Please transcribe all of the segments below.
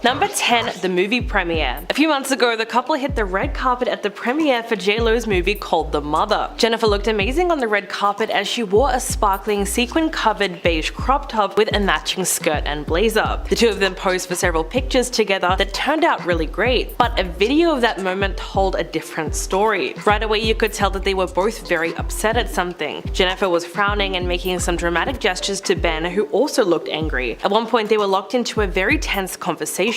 Number 10. The movie premiere. A few months ago, the couple hit the red carpet at the premiere for J-Lo's movie called The Mother. Jennifer looked amazing on the red carpet as she wore a sparkling sequin-covered beige crop top with a matching skirt and blazer. The two of them posed for several pictures together that turned out really great, but a video of that moment told a different story. Right away you could tell that they were both very upset at something. Jennifer was frowning and making some dramatic gestures to Ben, who also looked angry. At one point they were locked into a very tense conversation,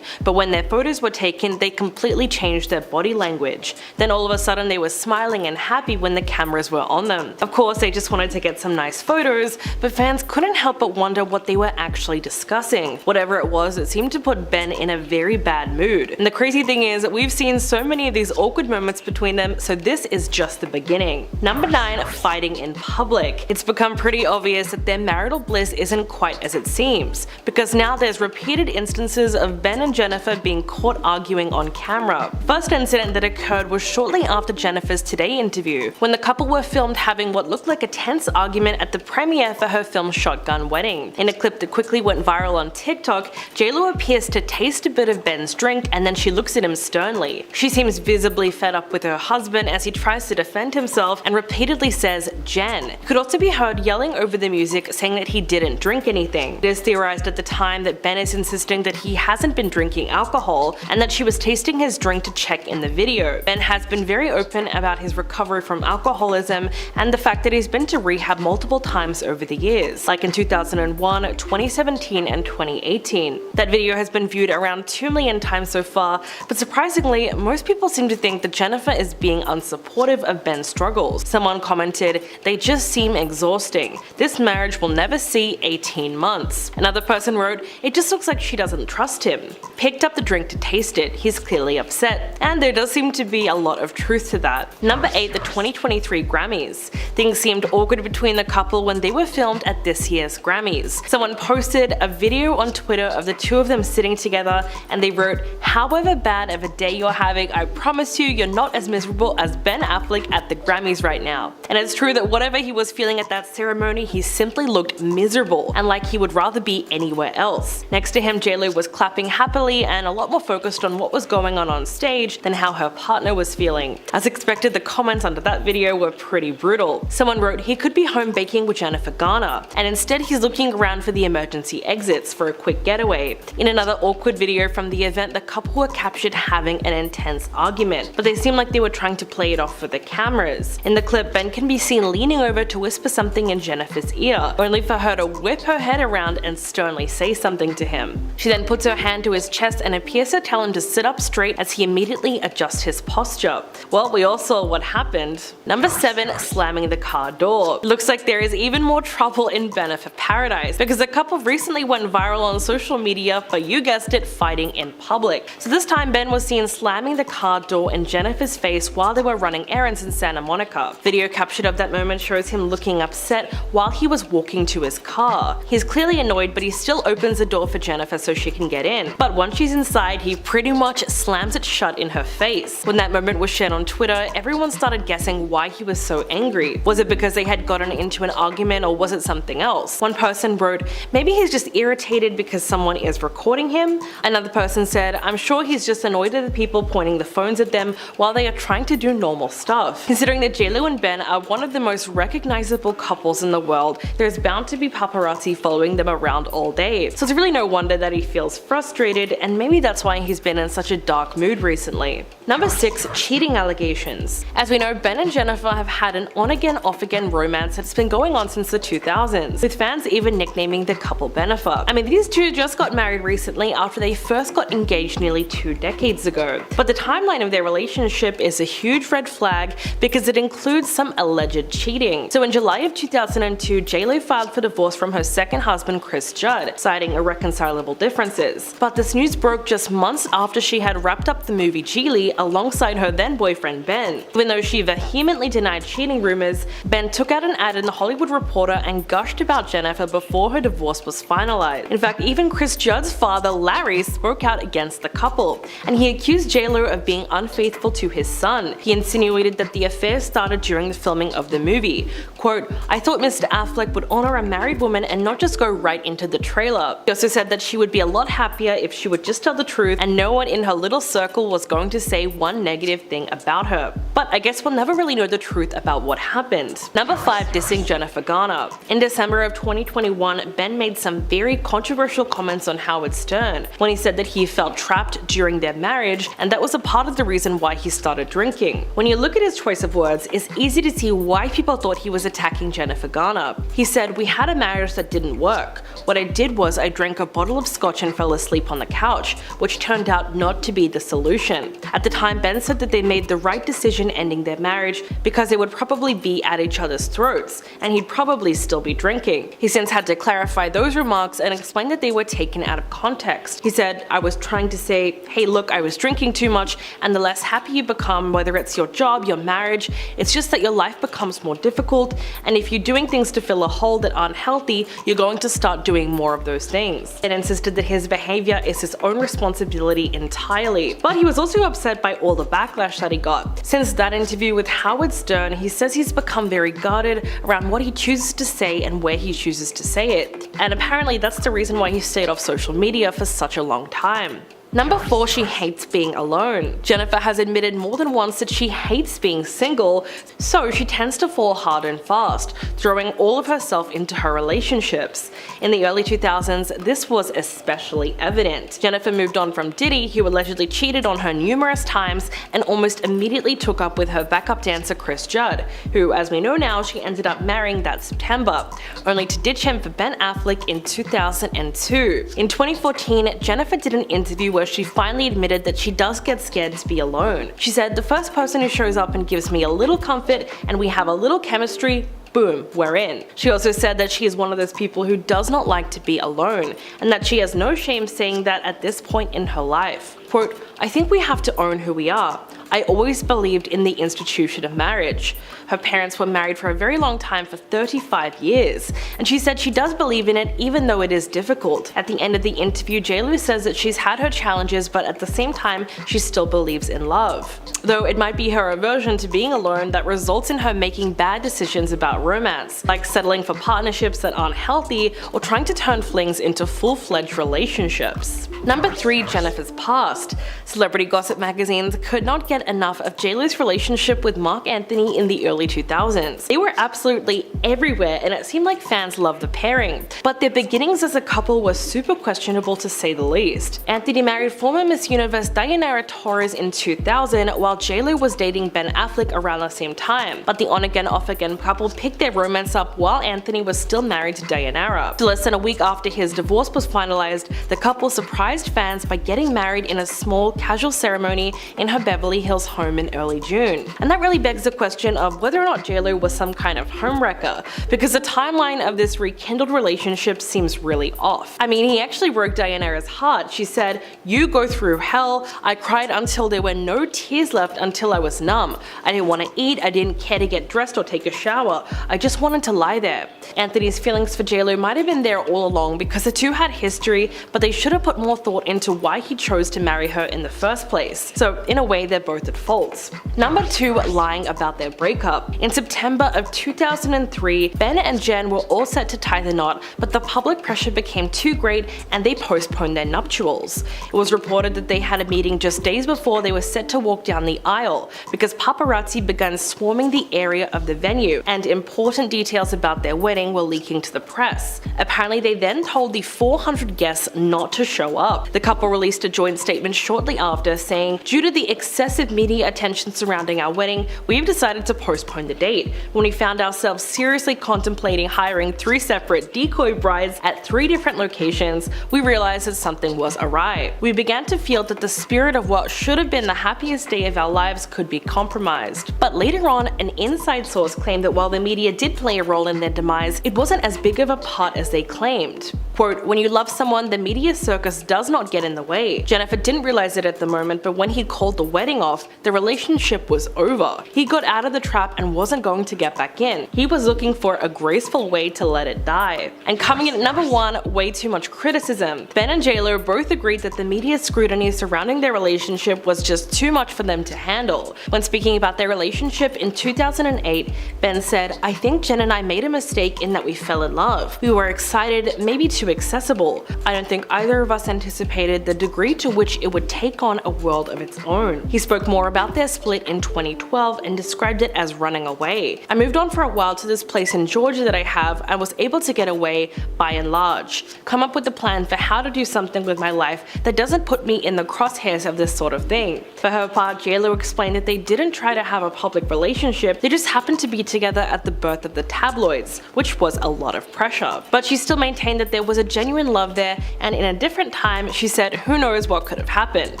but when their photos were taken they completely changed their body language. Then all of a sudden they were smiling and happy when the cameras were on them. Of course they just wanted to get some nice photos, but fans couldn't help but wonder what they were actually discussing. Whatever it was, it seemed to put Ben in a very bad mood. And the crazy thing is, we've seen so many of these awkward moments between them, so this is just the beginning. Number 9. Fighting in public. It's become pretty obvious that their marital bliss isn't quite as it seems, because now there's repeated instances of Ben and Jennifer being caught arguing on camera. First incident that occurred was shortly after Jennifer's Today interview, when the couple were filmed having what looked like a tense argument at the premiere for her film Shotgun Wedding. In a clip that quickly went viral on TikTok, J-Lo appears to taste a bit of Ben's drink and then she looks at him sternly. She seems visibly fed up with her husband as he tries to defend himself and repeatedly says Jen. Could also be heard yelling over the music, saying that he didn't drink anything. It is theorized at the time that Ben is insisting that he hasn't been drinking alcohol and that she was tasting his drink to check in the video. Ben has been very open about his recovery from alcoholism and the fact that he's been to rehab multiple times over the years, like in 2001, 2017 and 2018. That video has been viewed around 2 million times so far, but surprisingly, most people seem to think that Jennifer is being unsupportive of Ben's struggles. Someone commented, "They just seem exhausting. This marriage will never see 18 months." Another person wrote, "It just looks like she doesn't trust him." Picked up the drink to taste it. He's clearly upset. And there does seem to be a lot of truth to that. Number 8. The 2023 Grammys. Things seemed awkward between the couple when they were filmed at this year's Grammys. Someone posted a video on Twitter of the two of them sitting together and they wrote, "However bad of a day you're having, I promise you you're not as miserable as Ben Affleck at the Grammys right now." And it's true that whatever he was feeling at that ceremony, he simply looked miserable and like he would rather be anywhere else. Next to him, J-Lo was clapping happily and a lot more focused on what was going on stage than how her partner was feeling. As expected, the comments under that video were pretty brutal. Someone wrote he could be home baking with Jennifer Garner, and instead he's looking around for the emergency exits for a quick getaway. In another awkward video from the event, the couple were captured having an intense argument, but they seemed like they were trying to play it off for the cameras. In the clip, Ben can be seen leaning over to whisper something in Jennifer's ear, only for her to whip her head around and sternly say something to him. She then puts her hand to his chest and appears to tell him to sit up straight as he immediately adjusts his posture. Well, we all saw what happened. Number 7. Slamming the car door. Looks like there is even more trouble in Bennifer paradise, because the couple recently went viral on social media for, you guessed it, fighting in public. So this time Ben was seen slamming the car door in Jennifer's face while they were running errands in Santa Monica. Video captured of that moment shows him looking upset while he was walking to his car. He's clearly annoyed, but he still opens the door for Jennifer so she can get in. But once she's inside, he pretty much slams it shut in her face. When that moment was shared on Twitter, everyone started guessing why he was so angry. Was it because they had gotten into an argument, or was it something else? One person wrote, "Maybe he's just irritated because someone is recording him." Another person said, "I'm sure he's just annoyed at the people pointing the phones at them while they are trying to do normal stuff." Considering that J-Lo and Ben are one of the most recognizable couples in the world, there's bound to be paparazzi following them around all day. So it's really no wonder that he feels frustrated, and maybe that's why he's been in such a dark mood recently. Number 6. Cheating allegations. As we know, Ben and Jennifer have had an on-again, off-again romance that's been going on since the 2000s, with fans even nicknaming the couple Bennifer. I mean, these two just got married recently after they first got engaged nearly 2 decades ago. But the timeline of their relationship is a huge red flag because it includes some alleged cheating. So in July of 2002, J-Lo filed for divorce from her second husband Chris Judd, citing irreconcilable differences. But this news broke just months after she had wrapped up the movie Geely alongside her then boyfriend Ben. Even though she vehemently denied cheating rumors, Ben took out an ad in The Hollywood Reporter and gushed about Jennifer before her divorce was finalized. In fact, even Chris Judd's father Larry spoke out against the couple, and he accused J-Lo of being unfaithful to his son. He insinuated that the affair started during the filming of the movie. Quote, "I thought Mr. Affleck would honor a married woman and not just go right into the trailer." He also said that she would be a lot happier happier if she would just tell the truth and no one in her little circle was going to say one negative thing about her. But I guess we'll never really know the truth about what happened. Number 5. Dissing Jennifer Garner. In December of 2021, Ben made some very controversial comments on Howard Stern when he said that he felt trapped during their marriage, and that was a part of the reason why he started drinking. When you look at his choice of words, it's easy to see why people thought he was attacking Jennifer Garner. He said, "We had a marriage that didn't work. What I did was I drank a bottle of scotch and fell asleep on the couch, which turned out not to be the solution." At the time, Ben said that they made the right decision ending their marriage because they would probably be at each other's throats, and he'd probably still be drinking. He since had to clarify those remarks and explain that they were taken out of context. He said, "I was trying to say, hey look, I was drinking too much, and the less happy you become, whether it's your job, your marriage, it's just that your life becomes more difficult, and if you're doing things to fill a hole that aren't healthy, you're going to start doing more of those things." And insisted that his behavior is his own responsibility entirely. But he was also upset by all the backlash that he got. Since that interview with Howard Stern, he says he's become very guarded around what he chooses to say and where he chooses to say it. And apparently that's the reason why he stayed off social media for such a long time. Number 4. She hates being alone. Jennifer has admitted more than once that she hates being single, so she tends to fall hard and fast, throwing all of herself into her relationships. In the early 2000s, this was especially evident. Jennifer moved on from Diddy, who allegedly cheated on her numerous times, and almost immediately took up with her backup dancer Chris Judd, who, as we know now, she ended up marrying that September, only to ditch him for Ben Affleck in 2002. In 2014, Jennifer did an interview where she finally admitted that she does get scared to be alone. She said, "The first person who shows up and gives me a little comfort and we have a little chemistry, boom, we're in." She also said that she is one of those people who does not like to be alone, and that she has no shame saying that at this point in her life. Quote, "I think we have to own who we are. I always believed in the institution of marriage." Her parents were married for a very long time, for 35 years, and she said she does believe in it even though it is difficult. At the end of the interview, JLo says that she's had her challenges, but at the same time, she still believes in love. Though it might be her aversion to being alone that results in her making bad decisions about romance, like settling for partnerships that aren't healthy or trying to turn flings into full-fledged relationships. Number 3. Jennifer's past. Celebrity gossip magazines could not get enough of JLo's relationship with Marc Anthony in the early 2000s. They were absolutely everywhere, and it seemed like fans loved the pairing. But their beginnings as a couple were super questionable, to say the least. Anthony married former Miss Universe Diana Torres in 2000, while JLo was dating Ben Affleck around the same time. But the on-again, off-again couple picked their romance up while Anthony was still married to Diana. Less than a week after his divorce was finalized, the couple surprised fans by getting married in a small, casual ceremony in her Beverly Hills home in early June. And that really begs the question of whether or not JLo was some kind of homewrecker, because the timeline of this rekindled relationship seems really off. I mean, he actually broke Diana's heart. She said, "You go through hell. I cried until there were no tears left, until I was numb. I didn't want to eat, I didn't care to get dressed or take a shower. I just wanted to lie there." Anthony's feelings for JLo might have been there all along because the two had history, but they should have put more thought into why he chose to marry her in the first place. So in a way, they're both at fault. Number 2. Lying about their breakup. In September of 2003, Ben and Jen were all set to tie the knot, but the public pressure became too great and they postponed their nuptials. It was reported that they had a meeting just days before they were set to walk down the aisle, because paparazzi began swarming the area of the venue, and important details about their wedding were leaking to the press. Apparently they then told the 400 guests not to show up. The couple released a joint statement shortly after saying, "Due to the excessive media attention surrounding our wedding, we've decided to postpone the date. When we found ourselves seriously contemplating hiring 3 separate decoy brides at 3 different locations, we realized that something was awry. We began to feel that the spirit of what should have been the happiest day of our lives could be compromised." But later on, an inside source claimed that while the media did play a role in their demise, it wasn't as big of a part as they claimed. Quote, "When you love someone, the media circus does not get in the way." Jennifer didn't realize it at the moment, but when he called the wedding off, the relationship was over. He got out of the trap and wasn't going to get back in. He was looking for a graceful way to let it die. And coming in at number 1, way too much criticism. Ben and JLo both agreed that the media scrutiny surrounding their relationship was just too much for them to handle. When speaking about their relationship in 2008, Ben said, "I think Jen and I made a mistake in that we fell in love. We were excited, maybe too too accessible. I don't think either of us anticipated the degree to which it would take on a world of its own. He spoke more about their split in 2012 and described it as running away. I moved on for a while to this place in Georgia that I have and was able to get away by and large. Come up with a plan for how to do something with my life that doesn't put me in the crosshairs of this sort of thing. For her part, JLo explained that they didn't try to have a public relationship, they just happened to be together at the birth of the tabloids, which was a lot of pressure. But she still maintained that there was a genuine love there, and in a different time, she said who knows what could have happened.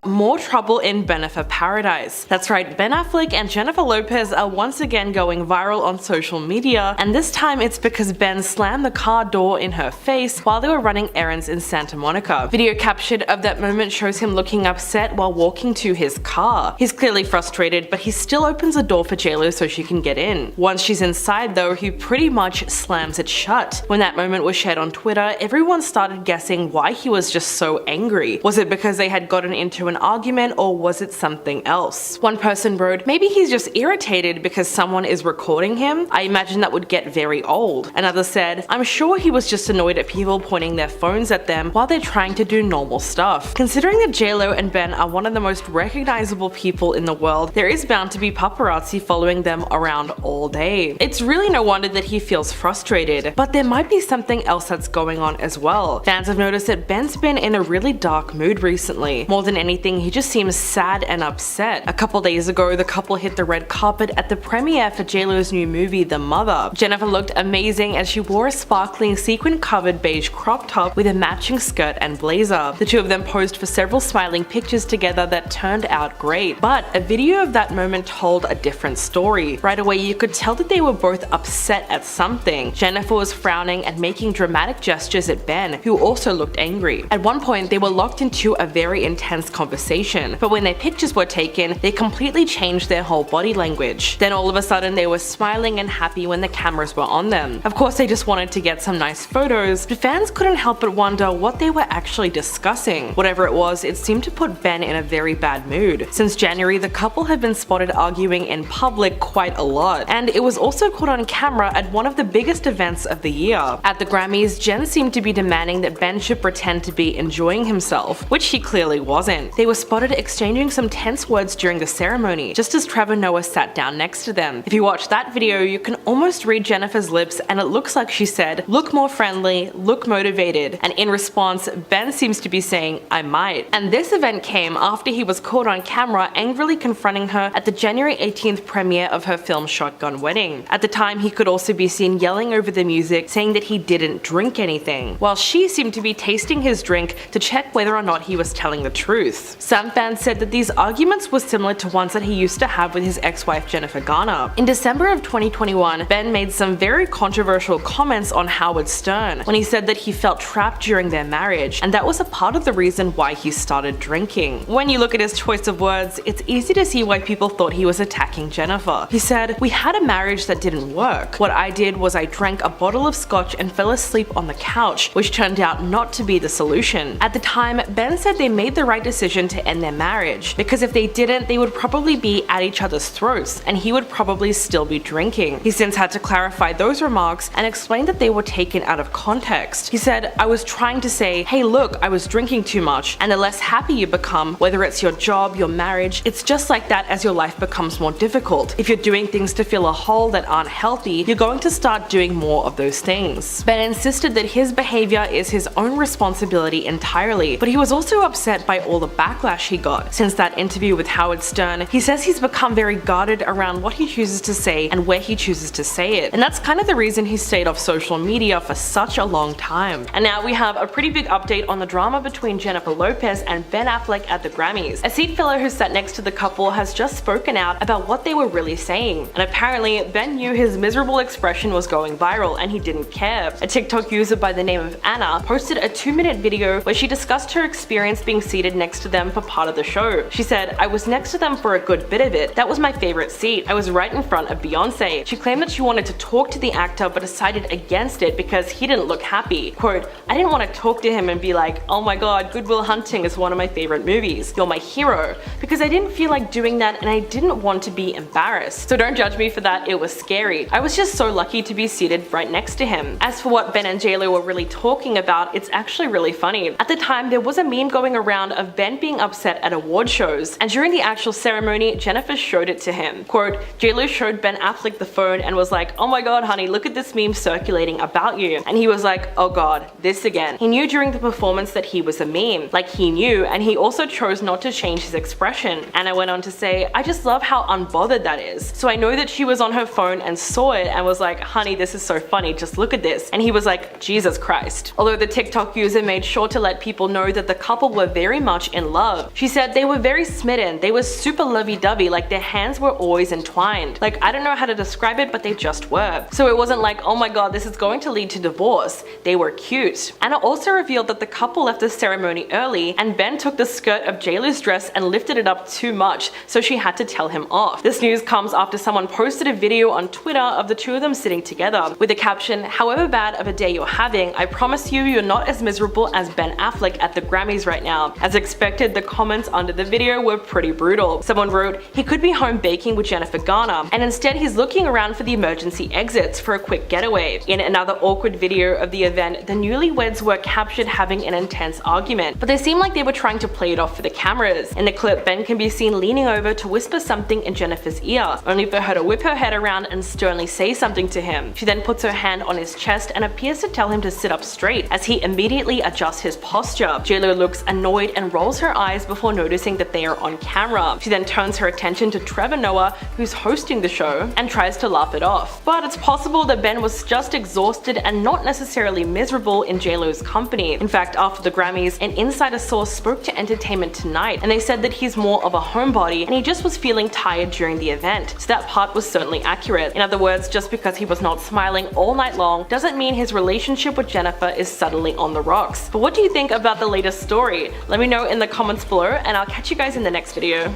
More trouble in Bennifer paradise. That's right, Ben Affleck and Jennifer Lopez are once again going viral on social media, and this time it's because Ben slammed the car door in her face while they were running errands in Santa Monica. Video captured of that moment shows him looking upset while walking to his car. He's clearly frustrated, but he still opens the door for JLo so she can get in. Once she's inside though, he pretty much slams it shut. When that moment was shared on Twitter, everyone started guessing why he was just so angry. Was it because they had gotten into an argument, or was it something else? One person wrote, maybe he's just irritated because someone is recording him. I imagine that would get very old. Another said, I'm sure he was just annoyed at people pointing their phones at them while they're trying to do normal stuff. Considering that JLo and Ben are one of the most recognizable people in the world, there is bound to be paparazzi following them around all day. It's really no wonder that he feels frustrated, but there might be something else that's going on as well. Fans have noticed that Ben's been in a really dark mood recently. More than anything, he just seems sad and upset. A couple days ago, the couple hit the red carpet at the premiere for JLo's new movie, The Mother. Jennifer looked amazing as she wore a sparkling sequin-covered beige crop top with a matching skirt and blazer. The two of them posed for several smiling pictures together that turned out great, but a video of that moment told a different story. Right away, you could tell that they were both upset at something. Jennifer was frowning and making dramatic gestures at Ben, who also looked angry. At one point, they were locked into a very intense conversation, but when their pictures were taken, they completely changed their whole body language. Then all of a sudden, they were smiling and happy when the cameras were on them. Of course, they just wanted to get some nice photos, but fans couldn't help but wonder what they were actually discussing. Whatever it was, it seemed to put Ben in a very bad mood. Since January, the couple had been spotted arguing in public quite a lot, and it was also caught on camera at one of the biggest events of the year. At the Grammys, Jen seemed to be demanding that Ben should pretend to be enjoying himself, which he clearly wasn't. They were spotted exchanging some tense words during the ceremony, just as Trevor Noah sat down next to them. If you watch that video, you can almost read Jennifer's lips, and it looks like she said, "Look more friendly, look motivated," and in response, Ben seems to be saying, "I might." And this event came after he was caught on camera angrily confronting her at the January 18th premiere of her film Shotgun Wedding. At the time, he could also be seen yelling over the music, saying that he didn't drink anything, while she seemed to be tasting his drink to check whether or not he was telling the truth. Some fans said that these arguments were similar to ones that he used to have with his ex-wife Jennifer Garner. In December of 2021, Ben made some very controversial comments on Howard Stern when he said that he felt trapped during their marriage, and that was a part of the reason why he started drinking. When you look at his choice of words, it's easy to see why people thought he was attacking Jennifer. He said, "We had a marriage that didn't work. What I did was I drank a bottle of scotch and fell asleep on the couch, which turned out not to be the solution." At the time, Ben said they made the right decision to end their marriage, because if they didn't, they would probably be at each other's throats, and he would probably still be drinking. He since had to clarify those remarks and explain that they were taken out of context. He said, "I was trying to say, hey look, I was drinking too much, and the less happy you become, whether it's your job, your marriage, it's just like that as your life becomes more difficult. If you're doing things to fill a hole that aren't healthy, you're going to start doing more of those things." Ben insisted that his behavior is his own responsibility entirely, but he was also upset by all the backlash he got. Since that interview with Howard Stern, he says he's become very guarded around what he chooses to say and where he chooses to say it, and that's kind of the reason he stayed off social media for such a long time. And now we have a pretty big update on the drama between Jennifer Lopez and Ben Affleck at the Grammys. A seat filler who sat next to the couple has just spoken out about what they were really saying, and apparently Ben knew his miserable expression was going viral and he didn't care. A TikTok user by the name of Anna posted a 2-minute video where she discussed her experience being seated next to them for part of the show. She said, "I was next to them for a good bit of it. That was my favorite seat. I was right in front of Beyonce." She claimed that she wanted to talk to the actor but decided against it because he didn't look happy. Quote, "I didn't want to talk to him and be like, oh my god, Good Will Hunting is one of my favorite movies. You're my hero," because I didn't feel like doing that and I didn't want to be embarrassed. So don't judge me for that, it was scary. I was just so lucky to be seated right next to him. As for what Ben and JLo were really talking about, it's actually really funny. At the time, there was a meme going around of Ben being upset at award shows, and during the actual ceremony, Bennifer showed it to him. Quote, "JLo showed Ben Affleck the phone and was like, 'Oh my god, honey, look at this meme circulating about you.' And he was like, 'Oh god, this again.' He knew during the performance that he was a meme. Like, he knew, and he also chose not to change his expression." Anna went on to say, "I just love how unbothered that is. So I know that she was on her phone and saw it and was like, 'Honey, this is so funny, just look at this.' And he was like, 'Jesus Christ.'" Although the TikTok user made sure to let people know that the couple were very much in love. She said they were very smitten, they were super lovey-dovey, like their hands were always entwined. Like, I don't know how to describe it, but they just were. So it wasn't like, oh my god, this is going to lead to divorce. They were cute. Anna also revealed that the couple left the ceremony early, and Ben took the skirt of JLo's dress and lifted it up too much, so she had to tell him off. This news comes after someone posted a video on Twitter of the two of them sitting together, with the caption, "However bad of a day you're having, I promise you're not as miserable as Ben Affleck at the Grammys right now." As expected, the comments under the video were pretty brutal. Someone wrote, "He could be home baking with Jennifer Garner, and instead he's looking around for the emergency exits for a quick getaway." In another awkward video of the event, the newlyweds were captured having an intense argument, but they seemed like they were trying to play it off for the cameras. In the clip, Ben can be seen leaning over to whisper something in Jennifer's ear, only for her to whip her head around and sternly say something to him. She then puts her hand on his chest and appears to tell him to sit up straight, as he immediately adjusts his posture. JLo looks annoyed and rolls her eyes before noticing that they are on camera. She then turns her attention to Trevor Noah, who's hosting the show, and tries to laugh it off. But it's possible that Ben was just exhausted and not necessarily miserable in JLo's company. In fact, after the Grammys, an insider source spoke to Entertainment Tonight, and they said that he's more of a homebody and he just was feeling tired during the event. So that part was certainly accurate. In other words, just because he was not smiling all night long doesn't mean his relationship with Bennifer is suddenly on the rocks. But what do you think about the latest story? Let me know in the comments below, and I'll catch you guys in the next video.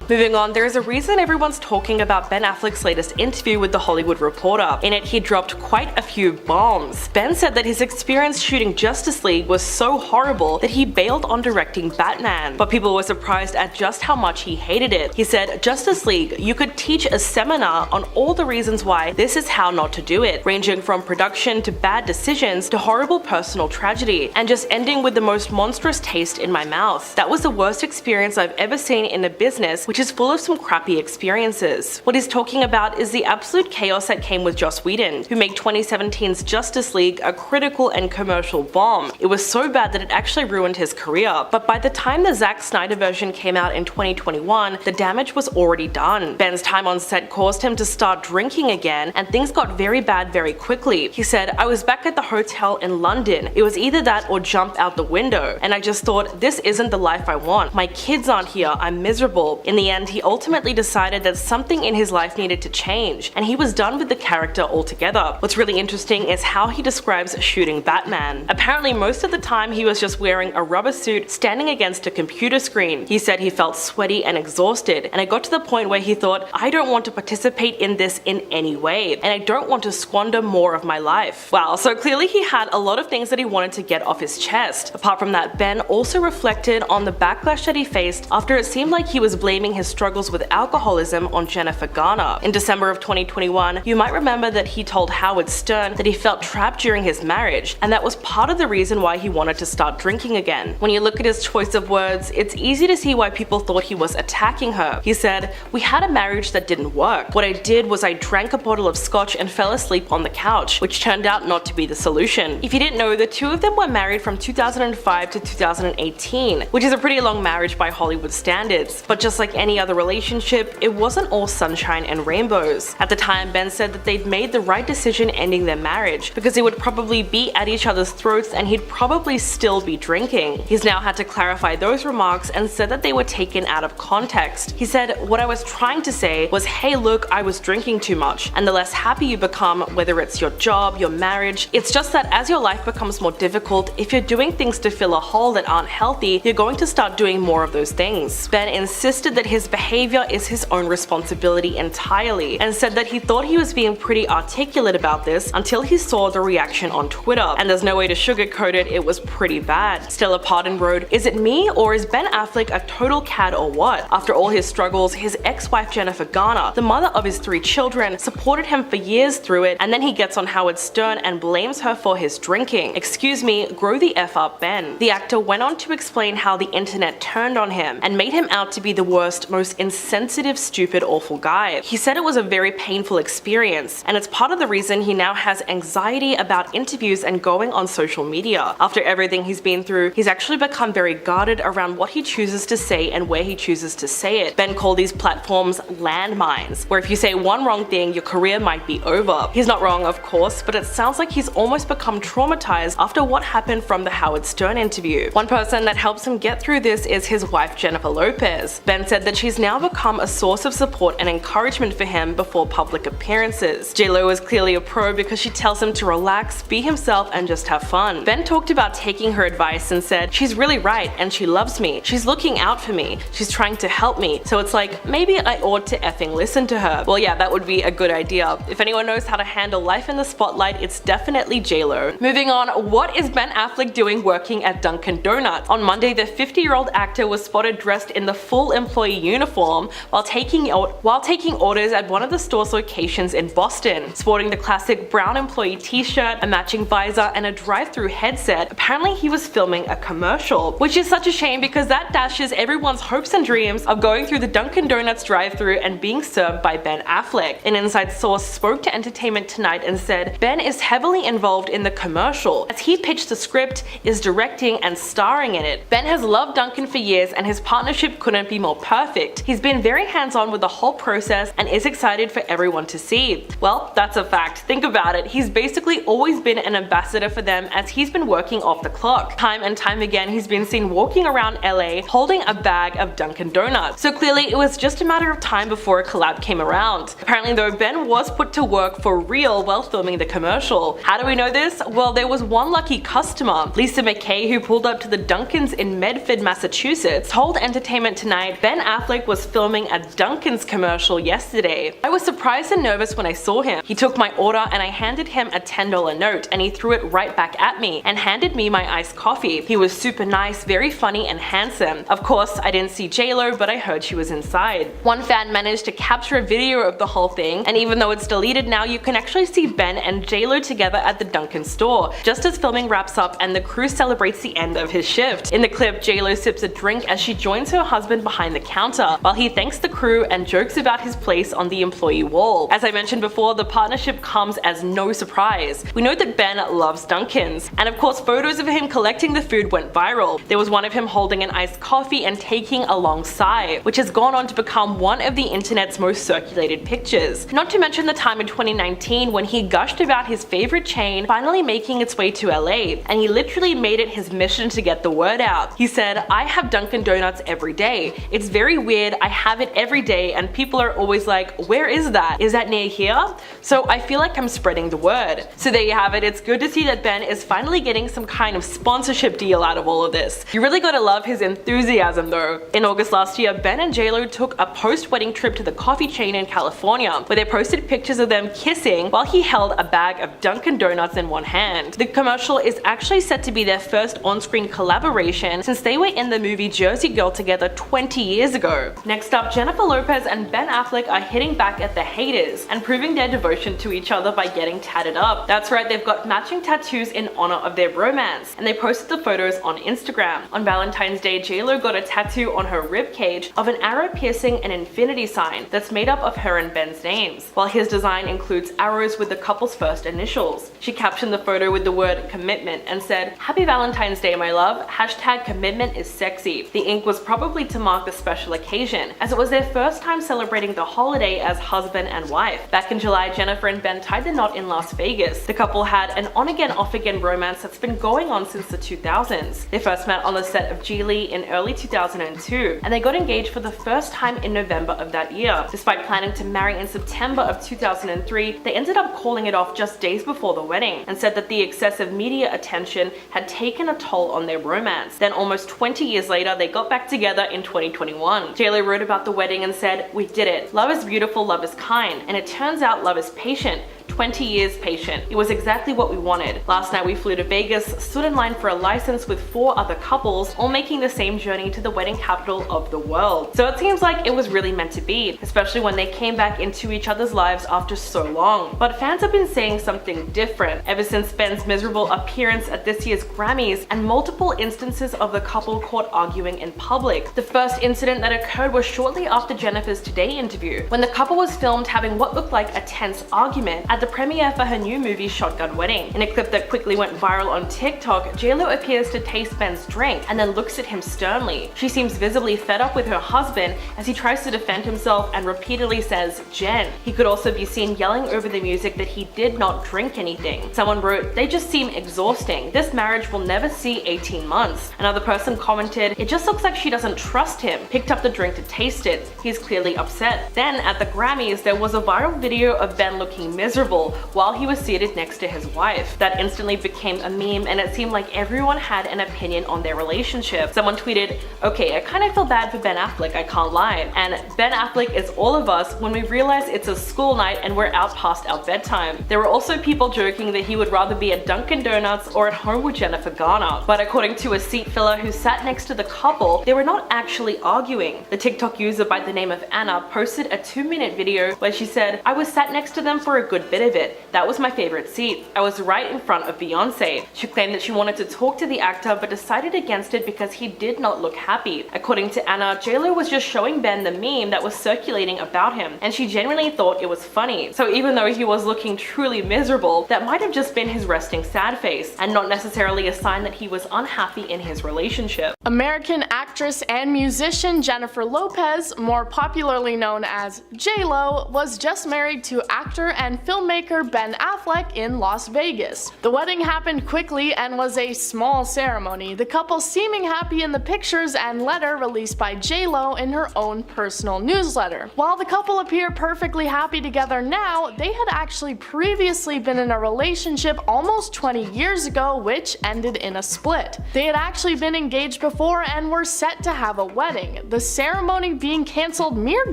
Moving on, there is a reason everyone's talking about Ben Affleck's latest interview with The Hollywood Reporter. In it, he dropped quite a few bombs. Ben said that his experience shooting Justice League was so horrible that he bailed on directing Batman. But people were surprised at just how much he hated it. He said, "Justice League, you could teach a seminar on all the reasons why this is how not to do it, ranging from production to bad decisions to horrible personal tragedy, and just ending with the most monstrous taste in my mouth. That was the worst experience I've ever seen in a business which is full of some crappy experiences." What he's talking about is the absolute chaos that came with Joss Whedon, who made 2017's Justice League a critical and commercial bomb. It was so bad that it actually ruined his career. But by the time the Zack Snyder version came out in 2021, the damage was already done. Ben's time on set caused him to start drinking again, and things got very bad very quickly. He said, "I was back at the hotel in London. It was either that or jump out the window. And I just thought, this isn't the life I want. My kids aren't here. I'm miserable." In the end, he ultimately decided that something in his life needed to change, and he was done with the character altogether. What's really interesting is how he describes shooting Batman. Apparently, most of the time he was just wearing a rubber suit standing against a computer screen. He said he felt sweaty and exhausted, and it got to the point where he thought, "I don't want to participate in this in any way, and I don't want to squander more of my life." Wow, so clearly he had a lot of things that he wanted to get off his chest. Apart from that, Ben also reflected on the backlash that he faced after it seemed like he was blaming his struggles with alcoholism on Jennifer Garner. In December of 2021, you might remember that he told Howard Stern that he felt trapped during his marriage, and that was part of the reason why he wanted to start drinking again. When you look at his choice of words, it's easy to see why people thought he was attacking her. He said, "We had a marriage that didn't work. What I did was I drank a bottle of scotch and fell asleep on the couch, which turned out not to be the solution." If you didn't know, the two of them were married from 2005 to 2018, which is a pretty long marriage by Hollywood standards. But just like any other relationship, it wasn't all sunshine and rainbows. At the time, Ben said that they'd made the right decision ending their marriage, because they would probably be at each other's throats and he'd probably still be drinking. He's now had to clarify those remarks and said that they were taken out of context. He said, "What I was trying to say was, hey look, I was drinking too much, and the less happy you become, whether it's your job, your marriage, it's just that as your life becomes more difficult, if you're doing things to fill a hole that aren't healthy, you're going to start doing more of those things." Ben insisted that his behavior is his own responsibility entirely, and said that he thought he was being pretty articulate about this until he saw the reaction on Twitter, and there's no way to sugarcoat it, it was pretty bad. Stella Pardon wrote, "Is it me, or is Ben Affleck a total cad or what? After all his struggles, his ex-wife Jennifer Garner, the mother of his 3 children, supported him for years through it, and then he gets on Howard Stern and blames her for his drinking. Excuse me, grow the F up, Ben." The actor went on to explain how the internet turned on him and made him out to be the worst, most insensitive, stupid, awful guy. He said it was a very painful experience, and it's part of the reason he now has anxiety about interviews and going on social media. After everything he's been through, he's actually become very guarded around what he chooses to say and where he chooses to say it. Ben called these platforms landmines, where if you say one wrong thing, your career might be over. He's not wrong, of course, but it sounds like he's almost become traumatized after what happened from the Howard Stern interview. One person that helps him get through this is his wife Jennifer Lopez. Ben said that she's now become a source of support and encouragement for him before public appearances. J-Lo is clearly a pro because she tells him to relax, be himself, and just have fun. Ben talked about taking her advice and said, "She's really right and she loves me. She's looking out for me. She's trying to help me. So it's like, maybe I ought to effing listen to her." Well, yeah, that would be a good idea. If anyone knows how to handle life in the spotlight, it's definitely J-Lo. Moving on, what is Ben Affleck doing working at Dunkin' Donuts? On Monday, the 50-year-old actor was spotted dressed in the full employee uniform while taking orders at one of the store's locations in Boston. Sporting the classic brown employee t-shirt, a matching visor, and a drive-through headset, apparently he was filming a commercial, which is such a shame because that dashes everyone's hopes and dreams of going through the Dunkin' Donuts drive-through and being served by Ben Affleck. An inside source spoke to Entertainment Tonight and said Ben is heavily involved in the commercial, as he pitched the script, is directing and starring in it. Ben has loved Dunkin' for years and his partnership couldn't be more perfect. He's been very hands-on with the whole process and is excited for everyone to see. Well, that's a fact. Think about it. He's basically always been an ambassador for them as he's been working off the clock. Time and time again, he's been seen walking around LA holding a bag of Dunkin' Donuts. So clearly it was just a matter of time before a collab came around. Apparently though, Ben was put to work for real while filming the commercial. How do we know this? Well, there was one lucky customer, Lisa McKay, who pulled up to the Dunkin's in Medford, Massachusetts, told Entertainment Tonight Ben Affleck was filming a Dunkin's commercial yesterday. "I was surprised and nervous when I saw him. He took my order and I handed him a $10 note and he threw it right back at me and handed me my iced coffee. He was super nice, very funny and handsome. Of course, I didn't see J-Lo, but I heard she was inside." One fan managed to capture a video of the whole thing, and even though it's deleted now, you can actually see Ben and J-Lo together at the Dunkin' store, just as filming wraps up and the crew celebrates the end of his shift. In the clip, J-Lo sips a drink as she joins her husband behind the counter, while he thanks the crew and jokes about his place on the employee wall. As I mentioned before, the partnership comes as no surprise. We know that Ben loves Dunkin's, and of course photos of him collecting the food went viral. There was one of him holding an iced coffee and taking a long sigh, which has gone on to become one of the internet's most circulated pictures. Not to mention the time in 2019 when he gushed about his favorite chain finally making its way to LA, and he literally made it his mission to get the word out. He said, "I have Dunkin' Donuts every day. It's very weird, I have it every day and people are always like, where is that? Is that near here? So I feel like I'm spreading the word." So there you have it. It's good to see that Ben is finally getting some kind of sponsorship deal out of all of this. You really gotta love his enthusiasm though. In August last year, Ben and J-Lo took a post-wedding trip to the coffee chain in California, where they posted pictures of them kissing while he held a bag of Dunkin' Donuts in one hand. The commercial is actually set to be their first on-screen collaboration since they were in the movie Jersey Girl together 20 years ago. Next up, Jennifer Lopez and Ben Affleck are hitting back at the haters and proving their devotion to each other by getting tatted up. That's right, they've got matching tattoos in honor of their romance, and they posted the photos on Instagram. On Valentine's Day, J-Lo got a tattoo on her ribcage of an arrow piercing an infinity sign that's made up of her and Ben's names, while his design includes arrows with the couple's first initials. She captioned the photo with the word commitment and said, "Happy Valentine's Day, my love. Hashtag commitment is sexy." The ink was probably to mark the special occasion, as it was their first time celebrating the holiday as husband and wife. Back in July, Jennifer and Ben tied the knot in Las Vegas. The couple had an on-again, off-again romance that's been going on since the 2000s. They first met on the set of Geely in early 2002, and they got engaged for the first time in November of that year. Despite planning to marry in September of 2003, they ended up calling it off just days before the wedding, and said that the excessive media attention had taken a toll on their romance. Then almost 20 years later, they got back together in 2021. young. JLo wrote about the wedding and said, "We did it. Love is beautiful, love is kind, and it turns out love is patient. 20 years patient. It was exactly what we wanted. Last night we flew to Vegas, stood in line for a license with 4 other couples, all making the same journey to the wedding capital of the world." So it seems like it was really meant to be, especially when they came back into each other's lives after so long. But fans have been saying something different ever since Ben's miserable appearance at this year's Grammys and multiple instances of the couple caught arguing in public. The first incident that occurred was shortly after Jennifer's Today interview, when the couple was filmed having what looked like a tense argument at the premiere for her new movie Shotgun Wedding. In a clip that quickly went viral on TikTok, JLo appears to taste Ben's drink and then looks at him sternly. She seems visibly fed up with her husband as he tries to defend himself and repeatedly says, "Jen." He could also be seen yelling over the music that he did not drink anything. Someone wrote, "They just seem exhausting. This marriage will never see 18 months. Another person commented, "It just looks like she doesn't trust him." Picked up the drink to taste it. He's clearly upset. Then at the Grammys, there was a viral video of Ben looking miserable while he was seated next to his wife. That instantly became a meme, and it seemed like everyone had an opinion on their relationship. Someone tweeted, "Okay, I kind of feel bad for Ben Affleck, I can't lie. And Ben Affleck is all of us when we realize it's a school night and we're out past our bedtime." There were also people joking that he would rather be at Dunkin' Donuts or at home with Jennifer Garner. But according to a seat filler who sat next to the couple, they were not actually arguing. The TikTok user by the name of Anna posted a 2-minute video where she said, "I was sat next to them for a good bit of it. That was my favorite seat. I was right in front of Beyonce." She claimed that she wanted to talk to the actor but decided against it because he did not look happy. According to Anna, JLo was just showing Ben the meme that was circulating about him, and she genuinely thought it was funny. So even though he was looking truly miserable, that might have just been his resting sad face, and not necessarily a sign that he was unhappy in his relationship. American actress and musician Jennifer Lopez, more popularly known as JLo, was just married to actor and filmmaker Ben Affleck in Las Vegas. The wedding happened quickly and was a small ceremony, the couple seeming happy in the pictures and letter released by JLo in her own personal newsletter. While the couple appear perfectly happy together now, they had actually previously been in a relationship almost 20 years ago, which ended in a split. They had actually been engaged before and were set to have a wedding, the ceremony being cancelled mere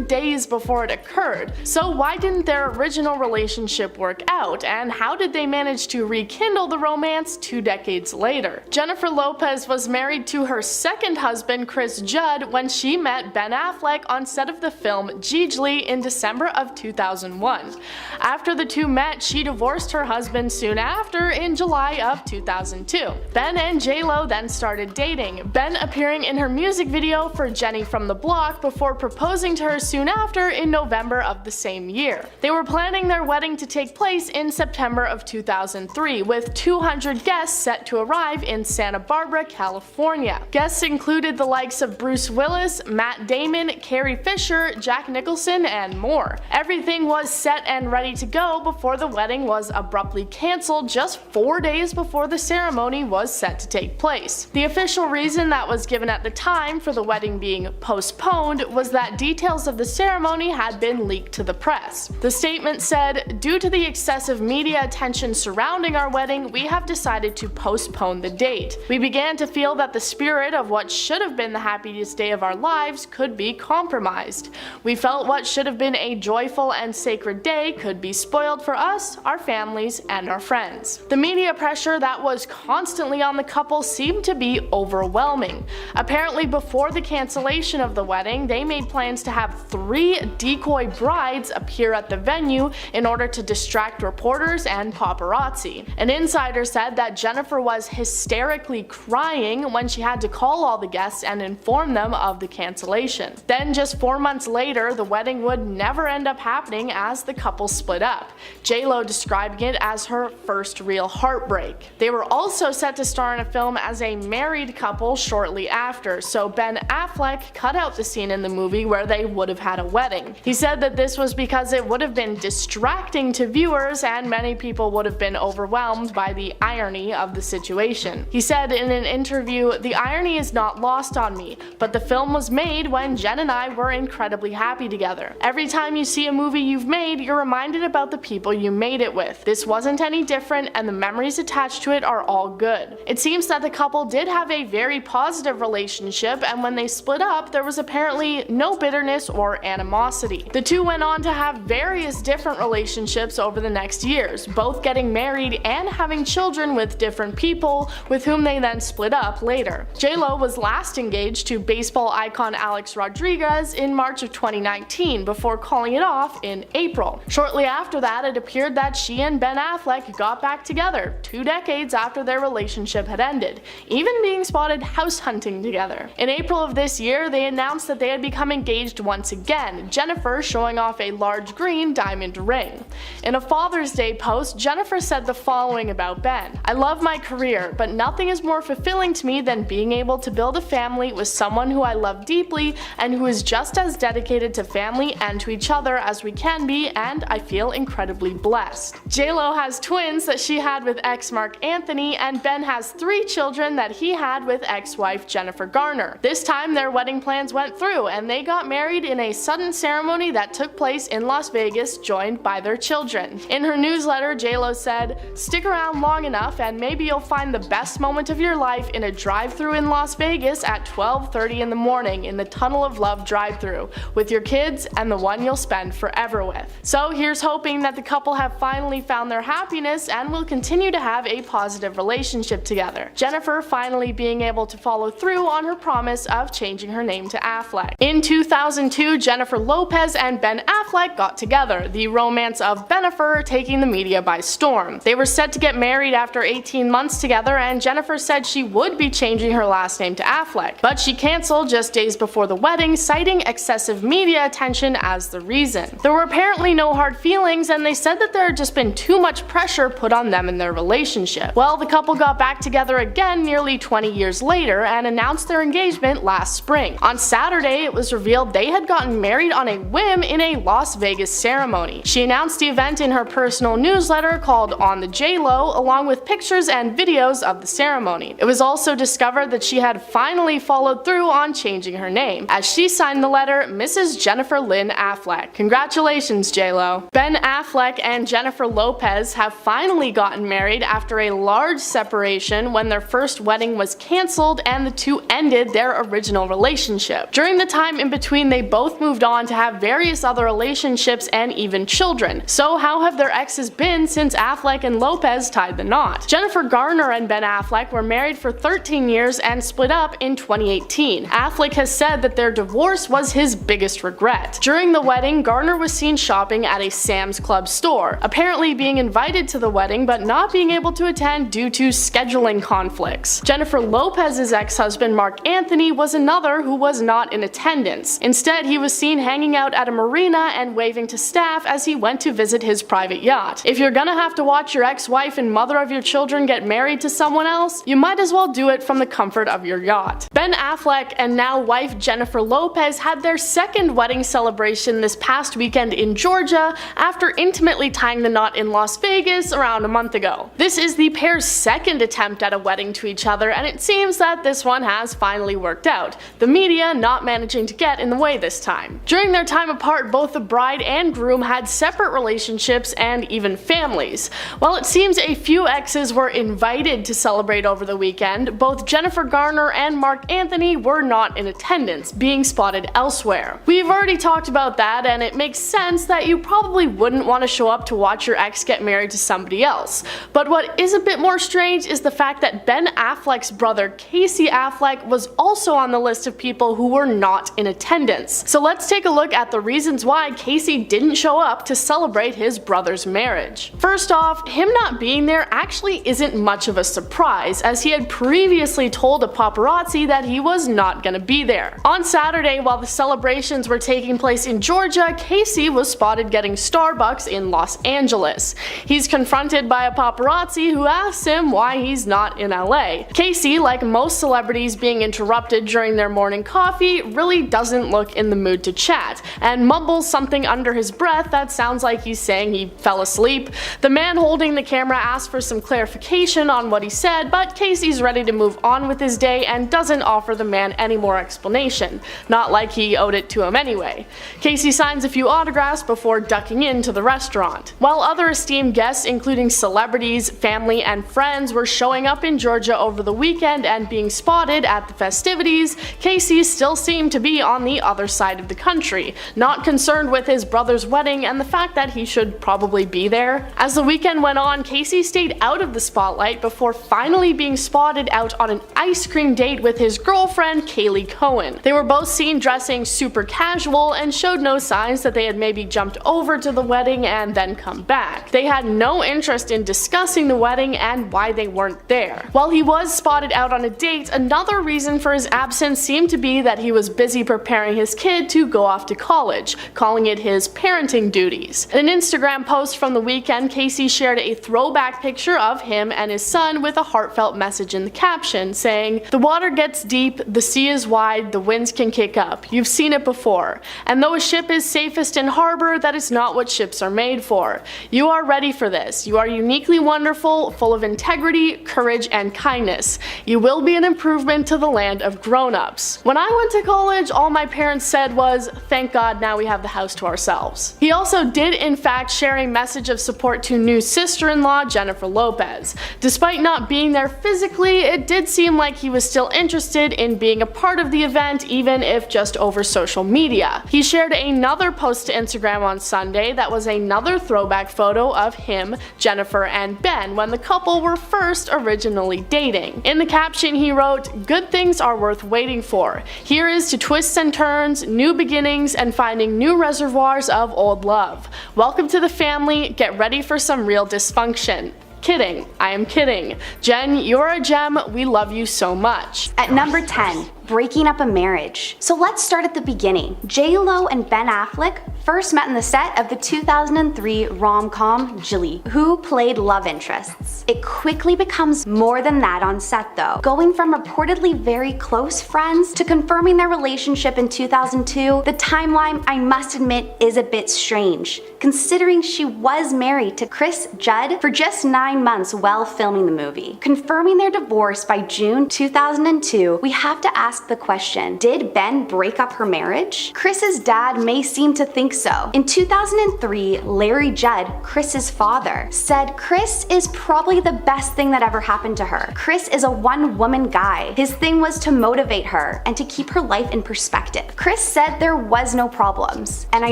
days before it occurred. So why didn't their original relationship work out, and how did they manage to rekindle the romance 2 decades later? Jennifer Lopez was married to her second husband, Chris Judd, when she met Ben Affleck on set of the film Gigli in December of 2001. After the two met, she divorced her husband soon after in July of 2002. Ben and JLo then started dating, Ben appearing in her music video for Jenny from the Block before proposing to her soon after in November of the same year. They were planning their wedding to take place in September of 2003, with 200 guests set to arrive in Santa Barbara, California. Guests included the likes of Bruce Willis, Matt Damon, Carrie Fisher, Jack Nicholson, and more. Everything was set and ready to go before the wedding was abruptly cancelled just 4 days before the ceremony was set to take place. The official reason that was given at the time for the wedding being postponed was that details of the ceremony had been leaked to the press. The statement said, "Due to the excessive media attention surrounding our wedding, we have decided to postpone the date. We began to feel that the spirit of what should have been the happiest day of our lives could be compromised. We felt what should have been a joyful and sacred day could be spoiled for us, our families, and our friends." The media pressure that was constantly on the couple seemed to be overwhelming. Apparently, before the cancellation of the wedding, they made plans to have 3 decoy brides appear at the venue in order to distract reporters and paparazzi. An insider said that Jennifer was hysterically crying when she had to call all the guests and inform them of the cancellation. Then just 4 months later, the wedding would never end up happening as the couple split up, JLo describing it as her first real heartbreak. They were also set to star in a film as a married couple shortly after, so Ben Affleck cut out the scene in the movie where they would have had a wedding. He said that this was because it would have been distracting to to viewers, and many people would have been overwhelmed by the irony of the situation. He said in an interview, "The irony is not lost on me, but the film was made when Jen and I were incredibly happy together. Every time you see a movie you've made, you're reminded about the people you made it with. This wasn't any different, and the memories attached to it are all good." It seems that the couple did have a very positive relationship, and when they split up, there was apparently no bitterness or animosity. The two went on to have various different relationships over the next years, both getting married and having children with different people, with whom they then split up later. J-Lo was last engaged to baseball icon Alex Rodriguez in March of 2019 before calling it off in April. Shortly after that, it appeared that she and Ben Affleck got back together 2 decades after their relationship had ended, even being spotted house hunting together. In April of this year, they announced that they had become engaged once again, Bennifer showing off a large green diamond ring. In a Father's Day post, Bennifer said the following about Ben: "I love my career, but nothing is more fulfilling to me than being able to build a family with someone who I love deeply and who is just as dedicated to family and to each other as we can be, and I feel incredibly blessed." J-Lo has twins that she had with ex Mark Anthony, and Ben has 3 children that he had with ex-wife Jennifer Garner. This time their wedding plans went through, and they got married in a sudden ceremony that took place in Las Vegas, joined by their children. In her newsletter, J-Lo said, "Stick around long enough and maybe you'll find the best moment of your life in a drive-thru in Las Vegas at 12:30 in the morning in the Tunnel of Love drive-thru, with your kids and the one you'll spend forever with." So here's hoping that the couple have finally found their happiness and will continue to have a positive relationship together. Bennifer finally being able to follow through on her promise of changing her name to Affleck. In 2002, Jennifer Lopez and Ben Affleck got together, the romance of Bennifer taking the media by storm. They were set to get married after 18 months together, and Jennifer said she would be changing her last name to Affleck, but she canceled just days before the wedding, citing excessive media attention as the reason. There were apparently no hard feelings, and they said that there had just been too much pressure put on them in their relationship. Well, the couple got back together again nearly 20 years later and announced their engagement last spring. On Saturday, it was revealed they had gotten married on a whim in a Las Vegas ceremony. She announced the event in her personal newsletter called On the J-Lo, along with pictures and videos of the ceremony. It was also discovered that she had finally followed through on changing her name, as she signed the letter Mrs. Jennifer Lynn Affleck. Congratulations, J-Lo. Ben Affleck and Jennifer Lopez have finally gotten married after a large separation when their first wedding was cancelled and the two ended their original relationship. During the time in between, they both moved on to have various other relationships and even children. So how have their exes been since Affleck and Lopez tied the knot? Jennifer Garner and Ben Affleck were married for 13 years and split up in 2018. Affleck has said that their divorce was his biggest regret. During the wedding, Garner was seen shopping at a Sam's Club store, apparently being invited to the wedding but not being able to attend due to scheduling conflicts. Jennifer Lopez's ex-husband Mark Anthony was another who was not in attendance. Instead, he was seen hanging out at a marina and waving to staff as he went to visit his private yacht. If you're gonna have to watch your ex-wife and mother of your children get married to someone else, you might as well do it from the comfort of your yacht. Ben Affleck and now wife Jennifer Lopez had their second wedding celebration this past weekend in Georgia after intimately tying the knot in Las Vegas around a month ago. This is the pair's second attempt at a wedding to each other, and it seems that this one has finally worked out, the media not managing to get in the way this time. During their time apart, both the bride and groom had separate relationships and even families. While it seems a few exes were invited to celebrate over the weekend, both Jennifer Garner and Mark Anthony were not in attendance, being spotted elsewhere. We've already talked about that, and it makes sense that you probably wouldn't want to show up to watch your ex get married to somebody else. But what is a bit more strange is the fact that Ben Affleck's brother Casey Affleck was also on the list of people who were not in attendance. So let's take a look at the reasons why Casey didn't show up to celebrate his brother's marriage. First off, him not being there actually isn't much of a surprise, as he had previously told a paparazzi that he was not gonna be there. On Saturday, while the celebrations were taking place in Georgia, Casey was spotted getting Starbucks in Los Angeles. He's confronted by a paparazzi who asks him why he's not in LA. Casey, like most celebrities being interrupted during their morning coffee, really doesn't look in the mood to chat, and mumbles something under his breath that sounds like he's saying saying he fell asleep. The man holding the camera asked for some clarification on what he said, but Casey's ready to move on with his day and doesn't offer the man any more explanation, not like he owed it to him anyway. Casey signs a few autographs before ducking into the restaurant. While other esteemed guests, including celebrities, family, and friends, were showing up in Georgia over the weekend and being spotted at the festivities, Casey still seemed to be on the other side of the country, not concerned with his brother's wedding and the fact that he should probably be there. As the weekend went on, Casey stayed out of the spotlight before finally being spotted out on an ice cream date with his girlfriend Kaylee Cohen. They were both seen dressing super casual and showed no signs that they had maybe jumped over to the wedding and then come back. They had no interest in discussing the wedding and why they weren't there. While he was spotted out on a date, another reason for his absence seemed to be that he was busy preparing his kid to go off to college, calling it his parenting duties. In an Instagram post from the weekend, Casey shared a throwback picture of him and his son with a heartfelt message in the caption saying, "The water gets deep, the sea is wide, the winds can kick up. You've seen it before. And though a ship is safest in harbor, that is not what ships are made for. You are ready for this. You are uniquely wonderful, full of integrity, courage, and kindness. You will be an improvement to the land of grown-ups. When I went to college, all my parents said was, thank God now we have the house to ourselves." He also did in fact share a message of support to new sister-in-law Bennifer Lopez. Despite not being there physically, it did seem like he was still interested in being a part of the event, even if just over social media. He shared another post to Instagram on Sunday that was another throwback photo of him, Bennifer, and Ben when the couple were first originally dating. In the caption he wrote, "Good things are worth waiting for. Here is to twists and turns, new beginnings, and finding new reservoirs of old love. Welcome to the family, get ready for some real dysfunction. Kidding, I am kidding. Jen, you're a gem, we love you so much." At number 10, breaking up a marriage. So let's start at the beginning. J.Lo and Ben Affleck first met in the set of the 2003 rom-com Jilly, who played love interests. It quickly becomes more than that on set though, going from reportedly very close friends to confirming their relationship in 2002. The timeline, I must admit, is a bit strange, considering she was married to Chris Judd for just 9 months while filming the movie. Confirming their divorce by June 2002, we have to ask the question, did Ben break up her marriage? Chris's dad may seem to think so. In 2003, Larry Judd, Chris's father, said Chris is probably the best thing that ever happened to her. Chris is a one-woman guy. His thing was to motivate her and to keep her life in perspective. Chris said there was no problems, and I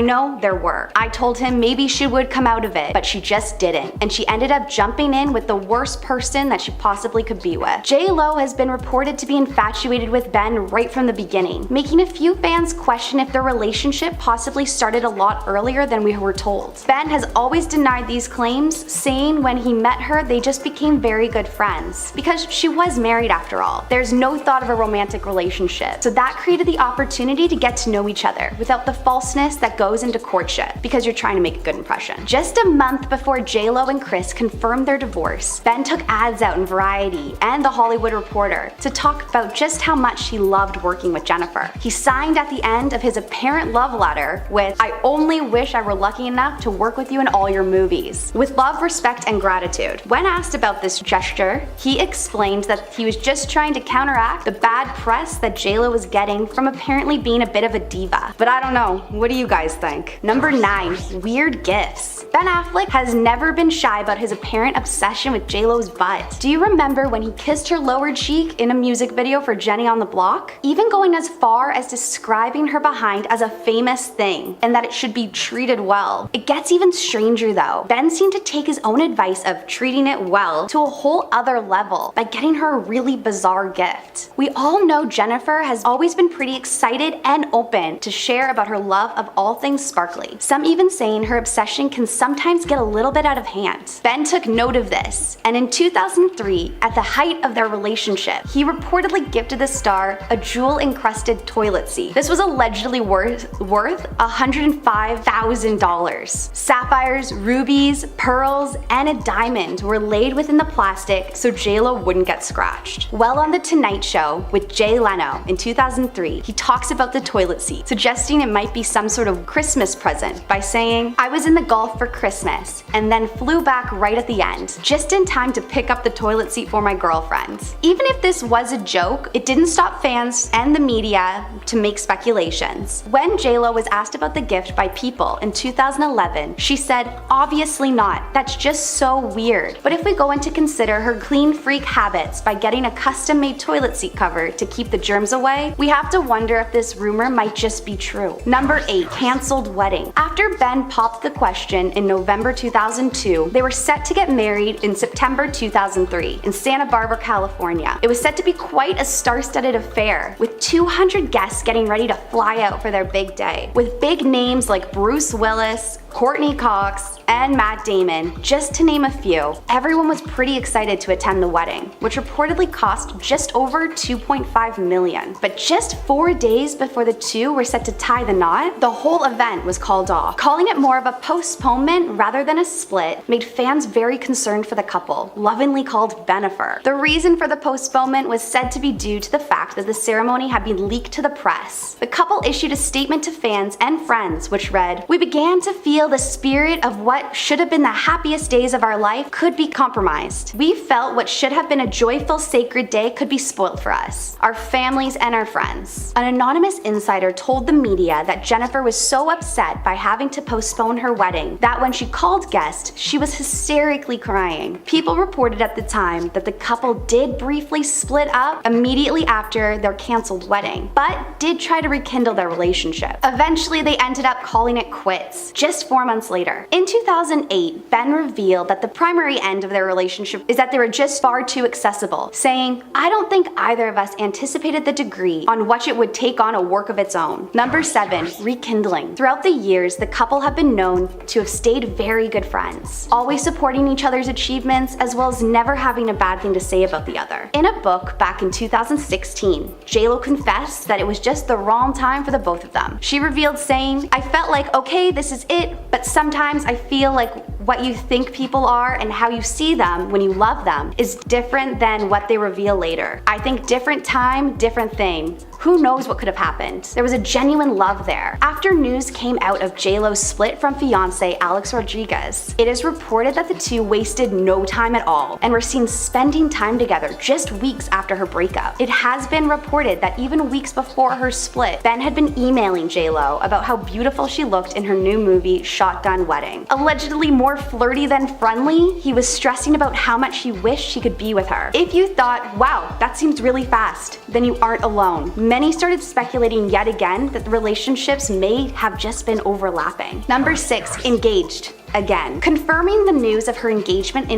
know there were. I told him maybe she would come out of it, but she just didn't, and she ended up jumping in with the worst person that she possibly could be with. J.Lo has been reported to be infatuated with Ben right from the beginning, making a few fans question if their relationship possibly started a lot earlier than we were told. Ben has always denied these claims, saying when he met her they just became very good friends, because she was married after all. There's no thought of a romantic relationship, so that created the opportunity to get to know each other without the falseness that goes into courtship, because you're trying to make a good impression. Just a month before J.Lo and Chris confirmed their divorce, Ben took ads out in Variety and The Hollywood Reporter to talk about just how much he loved working with Bennifer. He signed at the end of his apparent love letter with, "I only wish I were lucky enough to work with you in all your movies. With love, respect, and gratitude." When asked about this gesture, he explained that he was just trying to counteract the bad press that J.Lo was getting from apparently being a bit of a diva. But I don't know, what do you guys think? Number 9, weird gifts. Ben Affleck has never been shy about his apparent obsession with J.Lo's butt. Do you remember when he kissed her lower cheek in a music video for Jenny on the Block? Even going as far as describing her behind as a famous thing, and that it should be treated well. It gets even stranger though. Ben seemed to take his own advice of treating it well to a whole other level by getting her a really bizarre gift. We all know Bennifer has always been pretty excited and open to share about her love of all things sparkly, some even saying her obsession can sometimes get a little bit out of hand. Ben took note of this, and in 2003, at the height of their relationship, he reportedly gifted the star a jewel-encrusted toilet seat. This was allegedly worth $150 $175,000. Sapphires, rubies, pearls, and a diamond were laid within the plastic so J-Lo wouldn't get scratched. Well, on The Tonight Show with Jay Leno in 2003, he talks about the toilet seat, suggesting it might be some sort of Christmas present by saying, "I was in the Gulf for Christmas and then flew back right at the end, just in time to pick up the toilet seat for my girlfriend." Even if this was a joke, it didn't stop fans and the media to make speculations. When J-Lo was asked about the gift by People in 2011, she said, "Obviously not. That's just so weird." But if we go in to consider her clean freak habits by getting a custom-made toilet seat cover to keep the germs away, we have to wonder if this rumor might just be true. Number 8. Cancelled wedding. After Ben popped the question in November 2002, they were set to get married in September 2003 in Santa Barbara, California. It was set to be quite a star-studded affair, with 200 guests getting ready to fly out for their big day. With big names like Bruce Willis, Courtney Cox, and Matt Damon, just to name a few. Everyone was pretty excited to attend the wedding, which reportedly cost just over $2.5 million. But just 4 days before the two were set to tie the knot, the whole event was called off. Calling it more of a postponement rather than a split made fans very concerned for the couple, lovingly called Bennifer. The reason for the postponement was said to be due to the fact that the ceremony had been leaked to the press. The couple issued a statement to fans and friends which read, "We began to feel the spirit of what should have been the happiest days of our life could be compromised. We felt what should have been a joyful, sacred day could be spoiled for us, our families, and our friends." An anonymous insider told the media that Jennifer was so upset by having to postpone her wedding that when she called guests, she was hysterically crying. People reported at the time that the couple did briefly split up immediately after their canceled wedding, but did try to rekindle their relationship. Eventually, they ended up calling it quits just 4 months later. In 2008, Ben revealed that the primary end of their relationship is that they were just far too accessible, saying, "I don't think either of us anticipated the degree on which it would take on a work of its own." Number 7. Rekindling. Throughout the years, the couple have been known to have stayed very good friends, always supporting each other's achievements as well as never having a bad thing to say about the other. In a book back in 2016, J-Lo confessed that it was just the wrong time for the both of them. She revealed saying, "I felt like, okay, this is it, but sometimes I feel like what you think people are and how you see them when you love them is different than what they reveal later. I think different time, different thing. Who knows what could have happened?" There was a genuine love there. After news came out of J-Lo's split from fiancé Alex Rodriguez, it is reported that the two wasted no time at all and were seen spending time together just weeks after her breakup. It has been reported that even weeks before her split, Ben had been emailing J-Lo about how beautiful she looked in her new movie Shotgun Wedding. Allegedly more flirty than friendly, he was stressing about how much he wished he could be with her. If you thought, wow, that seems really fast, then you aren't alone. Many started speculating yet again that the relationships may have just been overlapping. Number 6. Engaged. Again, confirming the news of her engagement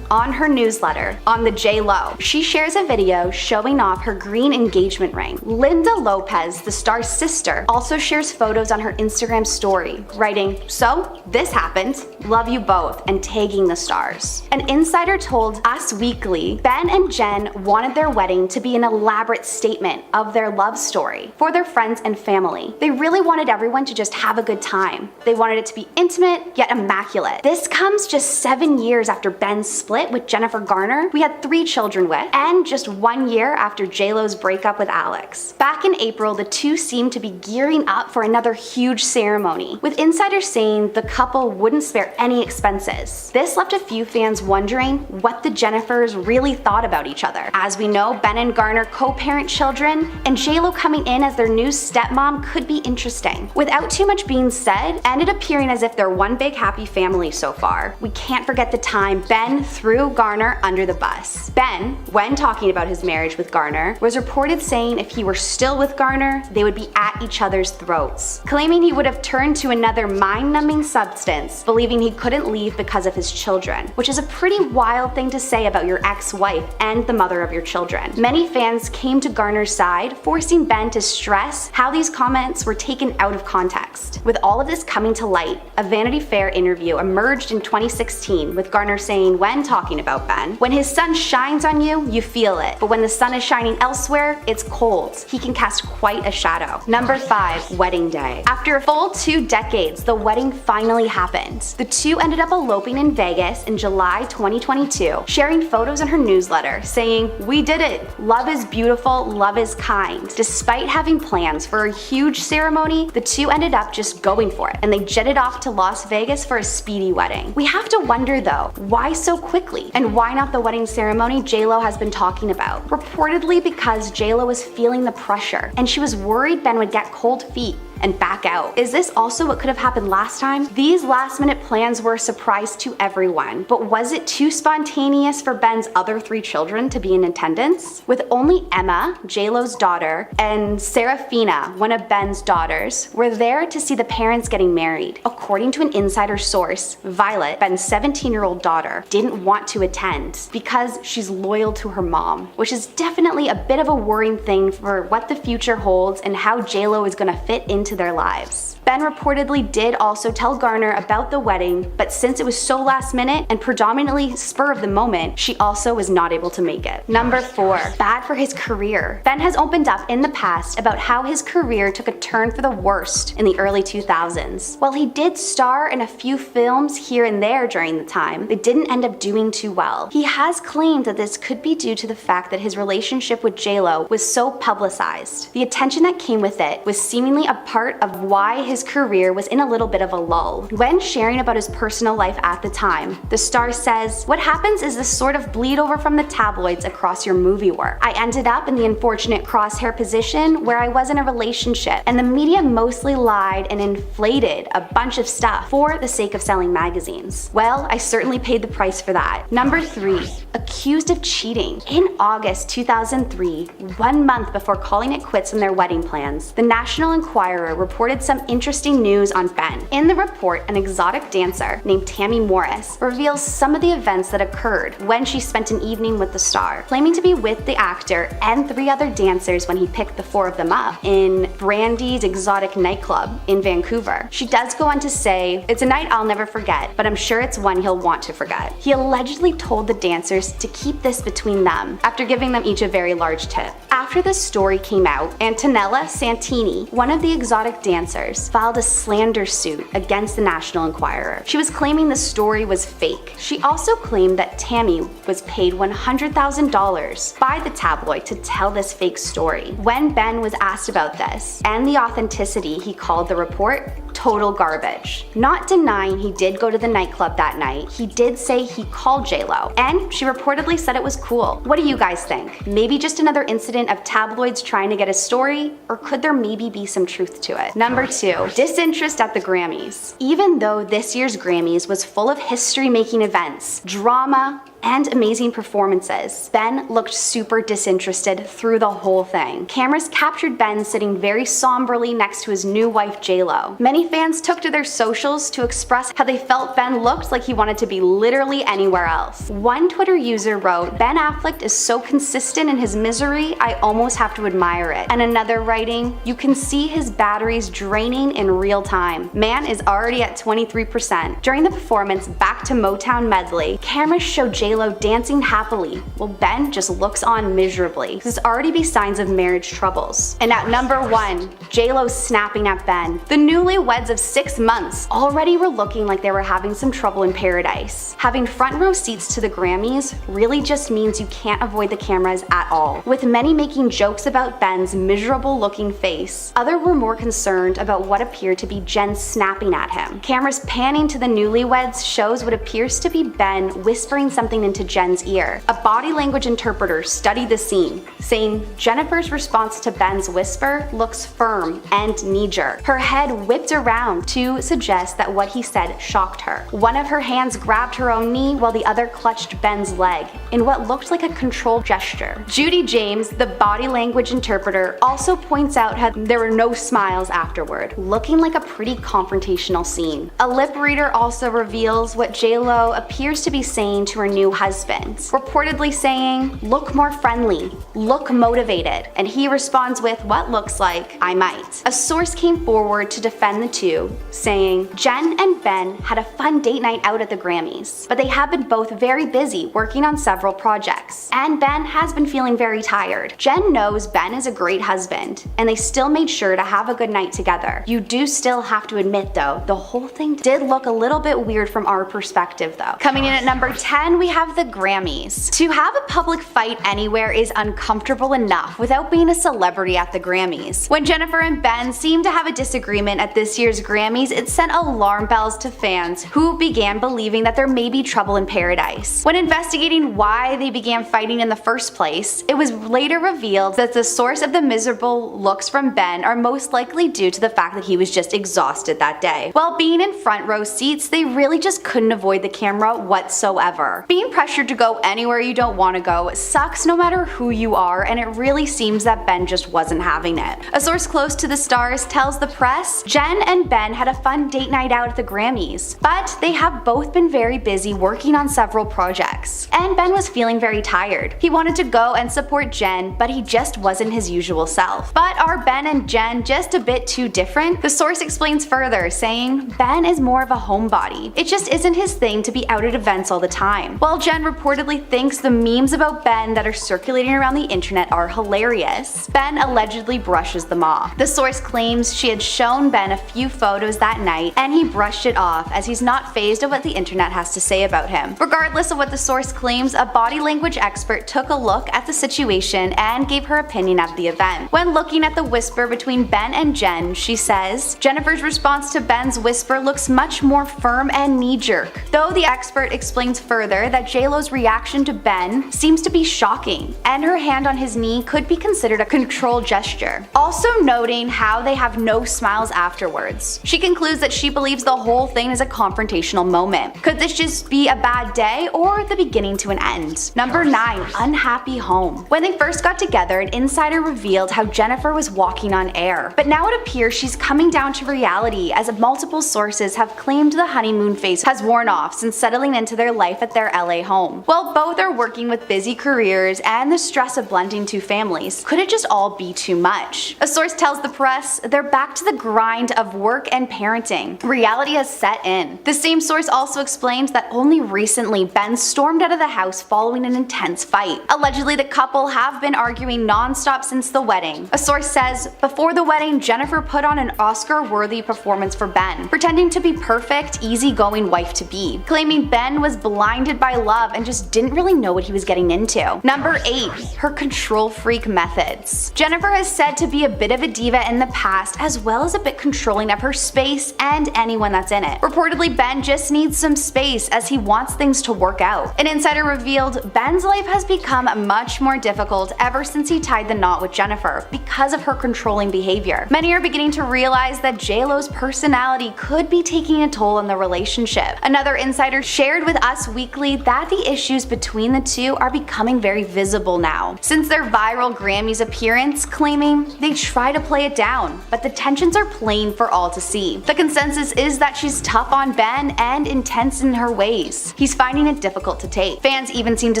on her newsletter on the J-Lo. She shares a video showing off her green engagement ring. Linda Lopez, the star's sister, also shares photos on her Instagram story, writing, "So, this happened. Love you both," and tagging the stars. An insider told Us Weekly, Ben and Jen wanted their wedding to be an elaborate statement of their love story for their friends and family. They really wanted everyone to just have a good time. They wanted it to be intimate, yet immaculate. This comes just 7 years after Ben's split with Jennifer Garner, who he had 3 children with, and just 1 year after J-Lo's breakup with Alex. Back in April, the two seemed to be gearing up for another huge ceremony, with insiders saying the couple wouldn't spare any expenses. This left a few fans wondering what the Jennifers really thought about each other. As we know, Ben and Garner co-parent children, and J-Lo coming in as their new stepmom could be interesting. Without too much being said, ended appearing as if they're one big happy family so far. We can't forget the time Ben threw Garner under the bus. Ben, when talking about his marriage with Garner, was reported saying if he were still with Garner, they would be at each other's throats, claiming he would have turned to another mind-numbing substance, believing he couldn't leave because of his children, which is a pretty wild thing to say about your ex-wife and the mother of your children. Many fans came to Garner's side, forcing Ben to stress how these comments were taken out of context. With all of this coming to light, a Vanity Fair interview interview emerged in 2016 with Garner saying when talking about Ben, "When his sun shines on you, you feel it. But when the sun is shining elsewhere, it's cold. He can cast quite a shadow." Number 5, wedding day. After a full 2 decades, the wedding finally happened. The two ended up eloping in Vegas in July 2022, sharing photos in her newsletter saying, "We did it. Love is beautiful, love is kind." Despite having plans for a huge ceremony, the two ended up just going for it, and they jetted off to Las Vegas for a speedy wedding. We have to wonder though, why so quickly? And why not the wedding ceremony J-Lo has been talking about? Reportedly because J-Lo was feeling the pressure, and she was worried Ben would get cold feet and back out. Is this also what could have happened last time? These last-minute plans were a surprise to everyone, but was it too spontaneous for Ben's other 3 children to be in attendance? With only Emma, J-Lo's daughter, and Serafina, one of Ben's daughters, were there to see the parents getting married. According to an insider source, Violet, Ben's 17-year-old daughter, didn't want to attend because she's loyal to her mom, which is definitely a bit of a worrying thing for what the future holds and how J-Lo is gonna fit into their lives. Ben reportedly did also tell Garner about the wedding, but since it was so last minute and predominantly spur of the moment, she also was not able to make it. Number 4, bad for his career. Ben has opened up in the past about how his career took a turn for the worst in the early 2000s. While he did star in a few films here and there during the time, they didn't end up doing too well. He has claimed that this could be due to the fact that his relationship with J-Lo was so publicized. The attention that came with it was seemingly a part of why his career was in a little bit of a lull. When sharing about his personal life at the time, the star says, "What happens is this sort of bleed over from the tabloids across your movie work. I ended up in the unfortunate crosshair position where I was in a relationship, and the media mostly lied and inflated a bunch of stuff for the sake of selling magazines. Well, I certainly paid the price for that." Number 3, accused of cheating. In August 2003, 1 month before calling it quits on their wedding plans, the National Enquirer reported some interesting news on Ben. In the report, an exotic dancer named Tammy Morris reveals some of the events that occurred when she spent an evening with the star, claiming to be with the actor and 3 other dancers when he picked the 4 of them up in Brandy's exotic nightclub in Vancouver. She does go on to say, "It's a night I'll never forget, but I'm sure it's one he'll want to forget." He allegedly told the dancers to keep this between them after giving them each a very large tip. After the story came out, Antonella Santini, one of the exotic dancers, filed a slander suit against the National Enquirer. She was claiming the story was fake. She also claimed that Tammy was paid $100,000 by the tabloid to tell this fake story. When Ben was asked about this and the authenticity, he called the report total garbage. Not denying he did go to the nightclub that night, he did say he called J-Lo, and she reportedly said it was cool. What do you guys think? Maybe just another incident of tabloids trying to get a story, or could there maybe be some truth to it? Number 2, disinterest at the Grammys. Even though this year's Grammys was full of history-making events, drama, and amazing performances, Ben looked super disinterested through the whole thing. Cameras captured Ben sitting very somberly next to his new wife J-Lo. Many fans took to their socials to express how they felt Ben looked like he wanted to be literally anywhere else. One Twitter user wrote, "Ben Affleck is so consistent in his misery, I almost have to admire it." And another writing, "You can see his batteries draining in real time. Man is already at 23%. During the performance Back to Motown medley, cameras show J-Lo dancing happily, while Ben just looks on miserably. There's already be signs of marriage troubles. And at number 1, J-Lo snapping at Ben. The newlyweds of 6 months already were looking like they were having some trouble in paradise. Having front row seats to the Grammys really just means you can't avoid the cameras at all. With many making jokes about Ben's miserable looking face, others were more concerned about what appeared to be Jen snapping at him. Cameras panning to the newlyweds shows what appears to be Ben whispering something into Jen's ear. A body language interpreter studied the scene, saying Jennifer's response to Ben's whisper looks firm and knee-jerk. Her head whipped around to suggest that what he said shocked her. One of her hands grabbed her own knee while the other clutched Ben's leg in what looked like a controlled gesture. Judy James, the body language interpreter, also points out how there were no smiles afterward, looking like a pretty confrontational scene. A lip reader also reveals what J-Lo appears to be saying to her new husband, reportedly saying, "Look more friendly, look motivated," and he responds with what looks like, "I might." A source came forward to defend the two, saying, "Jen and Ben had a fun date night out at the Grammys, but they have been both very busy working on several projects, and Ben has been feeling very tired. Jen knows Ben is a great husband, and they still made sure to have a good night together. You do still have to admit though, the whole thing did look a little bit weird from our perspective though." Coming in at number 10, we have the Grammys. To have a public fight anywhere is uncomfortable enough without being a celebrity at the Grammys. When Jennifer and Ben seemed to have a disagreement at this year's Grammys, it sent alarm bells to fans who began believing that there may be trouble in paradise. When investigating why they began fighting in the first place, it was later revealed that the source of the miserable looks from Ben are most likely due to the fact that he was just exhausted that day. While being in front row seats, they really just couldn't avoid the camera whatsoever. Being pressured to go anywhere you don't want to go sucks no matter who you are, and it really seems that Ben just wasn't having it. A source close to the stars tells the press, "Jen and Ben had a fun date night out at the Grammys, but they have both been very busy working on several projects. And Ben was feeling very tired. He wanted to go and support Jen, but he just wasn't his usual self." But are Ben and Jen just a bit too different? The source explains further, saying, "Ben is more of a homebody. It just isn't his thing to be out at events all the time." While Jen reportedly thinks the memes about Ben that are circulating around the internet are hilarious, Ben allegedly brushes them off. The source claims she had shown Ben a few photos that night and he brushed it off as he's not fazed at what the internet has to say about him. Regardless of what the source claims, a body language expert took a look at the situation and gave her opinion at the event. When looking at the whisper between Ben and Jen, she says, "Jennifer's response to Ben's whisper looks much more firm and knee-jerk," though the expert explains further that JLo's reaction to Ben seems to be shocking, and her hand on his knee could be considered a control gesture. Also noting how they have no smiles afterwards. She concludes that she believes the whole thing is a confrontational moment. Could this just be a bad day or the beginning to an end? Number 9, unhappy home. When they first got together, an insider revealed how Jennifer was walking on air, but now it appears she's coming down to reality as multiple sources have claimed the honeymoon phase has worn off since settling into their life at their LA home. While both are working with busy careers and the stress of blending two families, could it just all be too much? A source tells the press they're back to the grind of work and parenting. Reality has set in. The same source also explains that only recently Ben stormed out of the house following an intense fight. Allegedly, the couple have been arguing non-stop since the wedding. A source says, "Before the wedding, Jennifer put on an Oscar-worthy performance for Ben, pretending to be perfect, easygoing wife-to-be, claiming Ben was blinded by love and just didn't really know what he was getting into." Number 8, her control freak methods. Jennifer has said to be a bit of a diva in the past, as well as a bit controlling of her space and anyone that's in it. Reportedly, Ben just needs some space as he wants things to work out. An insider revealed Ben's life has become much more difficult ever since he tied the knot with Jennifer because of her controlling behavior. Many are beginning to realize that JLo's personality could be taking a toll on the relationship. Another insider shared with Us Weekly that the issues between the two are becoming very visible now, since their viral Grammys appearance, claiming they try to play it down, but the tensions are plain for all to see. The consensus is that she's tough on Ben and intense in her ways. He's finding it difficult to take. Fans even seem to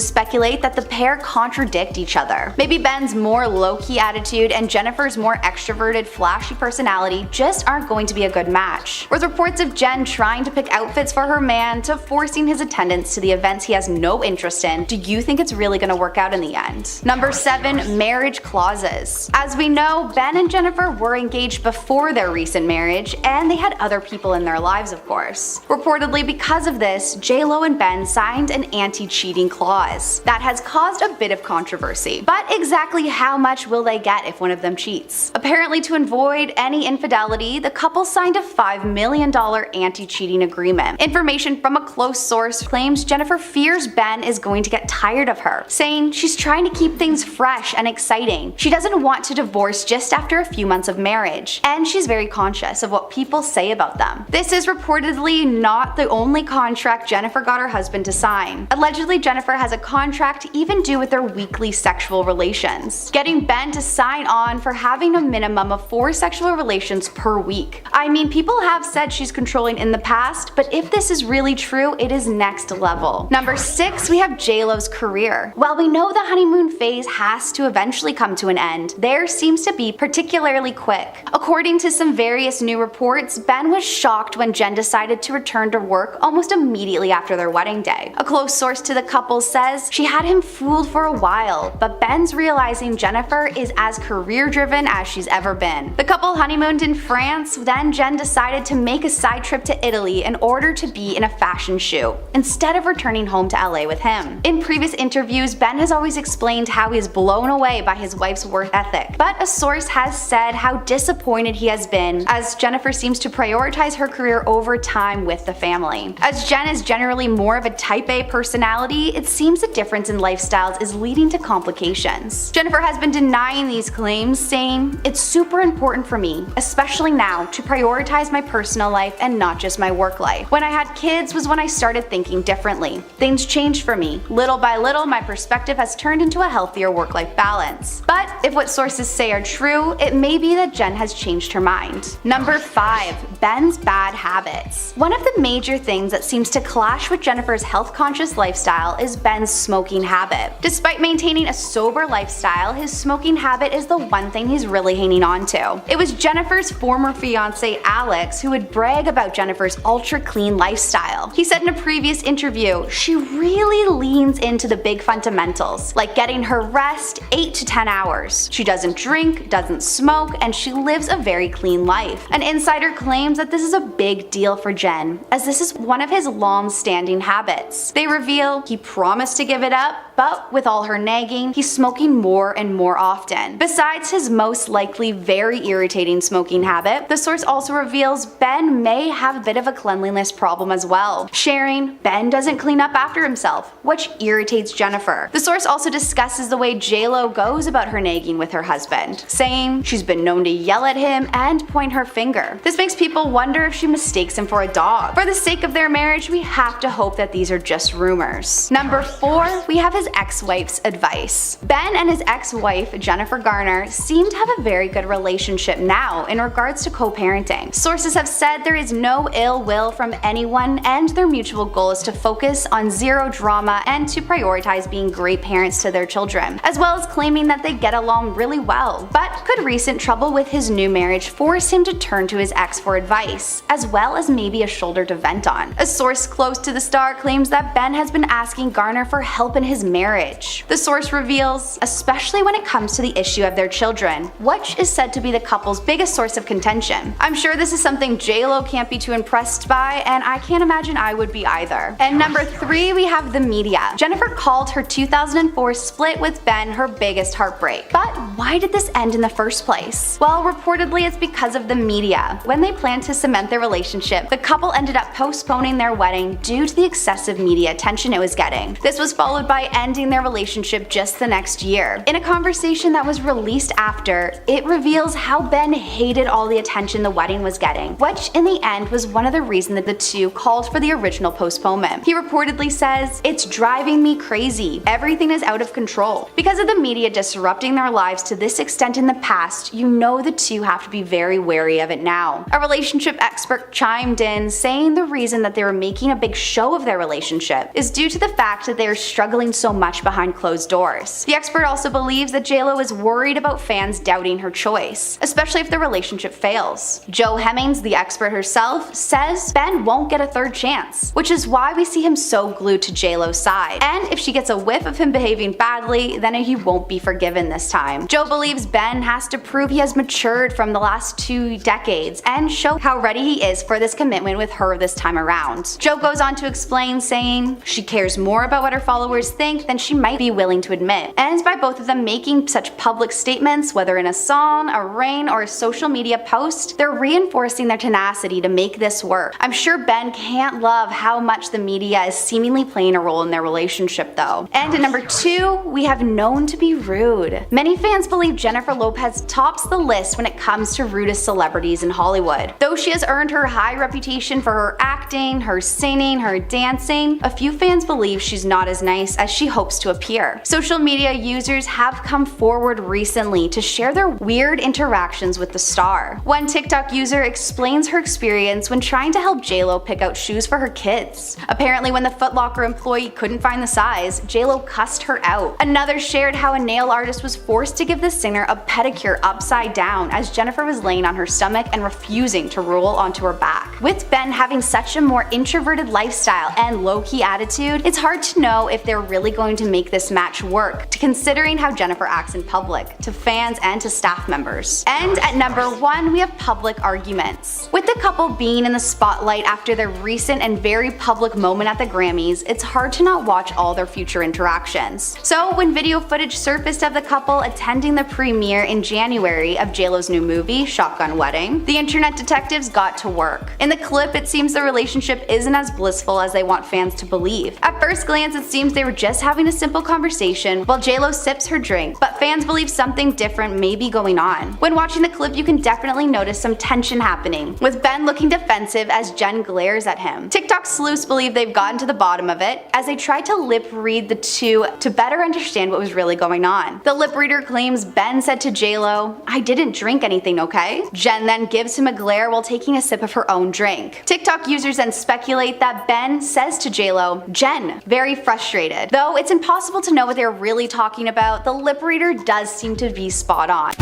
speculate that the pair contradict each other. Maybe Ben's more low-key attitude and Jennifer's more extroverted, flashy personality just aren't going to be a good match. With reports of Jen trying to pick outfits for her man to forcing his attendance to the events he has no interest in, do you think it's really going to work out in the end? Number 7, marriage clauses. As we know, Ben and Jennifer were engaged before their recent marriage, and they had other people in their lives, of course. Reportedly, because of this, JLo and Ben signed an anti-cheating clause that has caused a bit of controversy. But exactly how much will they get if one of them cheats? Apparently, to avoid any infidelity, the couple signed a $5 million anti-cheating agreement. Information from a close source claims Jennifer fears Ben is going to get tired of her, saying she's trying to keep things fresh and exciting. She doesn't want to divorce just after a few months of marriage, and she's very conscious of what people say about them. This is reportedly not the only contract Jennifer got her husband to sign. time. Allegedly, Bennifer has a contract even due with their weekly sexual relations, getting Ben to sign on for having a minimum of 4 sexual relations per week. I mean, people have said she's controlling in the past, but if this is really true, it is next level. Number 6, we have JLo's career. While we know the honeymoon phase has to eventually come to an end, theirs seems to be particularly quick. According to some various new reports, Ben was shocked when Jen decided to return to work almost immediately after their wedding day. A close source to the couple says she had him fooled for a while, but Ben's realizing Bennifer is as career-driven as she's ever been. The couple honeymooned in France, then Jen decided to make a side trip to Italy in order to be in a fashion shoot, instead of returning home to LA with him. In previous interviews, Ben has always explained how he is blown away by his wife's work ethic, but a source has said how disappointed he has been, as Bennifer seems to prioritize her career over time with the family. As Jen is generally more of a type A personality, it seems the difference in lifestyles is leading to complications. Bennifer has been denying these claims, saying, "It's super important for me, especially now, to prioritize my personal life and not just my work life. When I had kids was when I started thinking differently. Things changed for me. Little by little, my perspective has turned into a healthier work-life balance." But if what sources say are true, it may be that Jen has changed her mind. Number 5, Ben's bad habits. One of the major things that seems to clash with Bennifer's health-conscious lifestyle is Ben's smoking habit. Despite maintaining a sober lifestyle, his smoking habit is the one thing he's really hanging on to. It was Bennifer's former fiance Alex who would brag about Bennifer's ultra-clean lifestyle. He said in a previous interview, she really leans into the big fundamentals, like getting her rest 8 to 10 hours. She doesn't drink, doesn't smoke, and she lives a very clean life. An insider claims that this is a big deal for Jen, as this is one of his long-standing habits. They reveal he promised to give it up, but with all her nagging, he's smoking more and more often. Besides his most likely very irritating smoking habit, the source also reveals Ben may have a bit of a cleanliness problem as well, sharing Ben doesn't clean up after himself, which irritates Bennifer. The source also discusses the way JLo goes about her nagging with her husband, saying she's been known to yell at him and point her finger. This makes people wonder if she mistakes him for a dog. For the sake of their marriage, we have to hope that these are just rumors. Number 4, we have his ex-wife's advice. Ben and his ex-wife, Jennifer Garner, seem to have a very good relationship now in regards to co-parenting. Sources have said there is no ill will from anyone, and their mutual goal is to focus on zero drama and to prioritize being great parents to their children, as well as claiming that they get along really well. But could recent trouble with his new marriage force him to turn to his ex for advice, as well as maybe a shoulder to vent on? A source close to the star claims that Ben has been asking Garner for help in his marriage. The source reveals, especially when it comes to the issue of their children, which is said to be the couple's biggest source of contention. I'm sure this is something JLo can't be too impressed by, and I can't imagine I would be either. And number 3, we have the media. Bennifer called her 2004 split with Ben her biggest heartbreak. But why did this end in the first place? Well, reportedly it's because of the media. When they planned to cement their relationship, the couple ended up postponing their wedding due to the excessive media attention it was getting. This was followed by ending their relationship just the next year. In a conversation that was released after, it reveals how Ben hated all the attention the wedding was getting, which in the end was one of the reasons that the two called for the original postponement. He reportedly says, "It's driving me crazy. Everything is out of control." Because of the media disrupting their lives to this extent in the past, you know the two have to be very wary of it now. A relationship expert chimed in, saying the reason that they were making a big show of their relationship is due to the fact that they are struggling so much behind closed doors. The expert also believes that JLo is worried about fans doubting her choice, especially if the relationship fails. Jo Hemmings, the expert herself, says Ben won't get a third chance, which is why we see him so glued to JLo's side. And if she gets a whiff of him behaving badly, then he won't be forgiven this time. Jo believes Ben has to prove he has matured from the last 2 decades and show how ready he is for this commitment with her this time around. Jo goes on to explain, saying she cares more about what her followers think than she might be willing to admit. And by both of them making such public statements, whether in a song, a reign, or a social media post, they're reinforcing their tenacity to make this work. I'm sure Ben can't love how much the media is seemingly playing a role in their relationship though. And at number 2, we have known to be rude. Many fans believe Jennifer Lopez tops the list when it comes to rudest celebrities in Hollywood. Though she has earned her high reputation for her acting, her singing, her dancing, a few fans believe she's not as nice as she hopes to appear. Social media users have come forward recently to share their weird interactions with the star. One TikTok user explains her experience when trying to help JLo pick out shoes for her kids. Apparently, when the Foot Locker employee couldn't find the size, JLo cussed her out. Another shared how a nail artist was forced to give the singer a pedicure upside down as Bennifer was laying on her stomach and refusing to roll onto her back. With Ben having such a more introverted lifestyle and low-key attitude, it's hard to know if they're really going to make this match work, considering how Bennifer acts in public, to fans and to staff members. And at number 1, we have public arguments. With the couple being in the spotlight after their recent and very public moment at the Grammys, it's hard to not watch all their future interactions. So when video footage surfaced of the couple attending the premiere in January of JLo's new movie, Shotgun Wedding, the internet detectives got to work. In the clip, it seems the relationship isn't as blissful as they want fans to believe. At first glance, it seems they were just having a simple conversation while JLo sips her drink, but fans believe something different may be going on. When watching the clip, you can definitely notice some tension happening, with Ben looking defensive as Jen glares at him. TikTok sleuths believe they've gotten to the bottom of it, as they tried to lip read the two to better understand what was really going on. The lip reader claims Ben said to JLo, "I didn't drink anything, okay?" Jen then gives him a glare while taking a sip of her own drink. TikTok users then speculate that Ben says to JLo, "Jen," very frustrated. Though it's impossible to know what they're really talking about, the lip reader does seem to be spot on.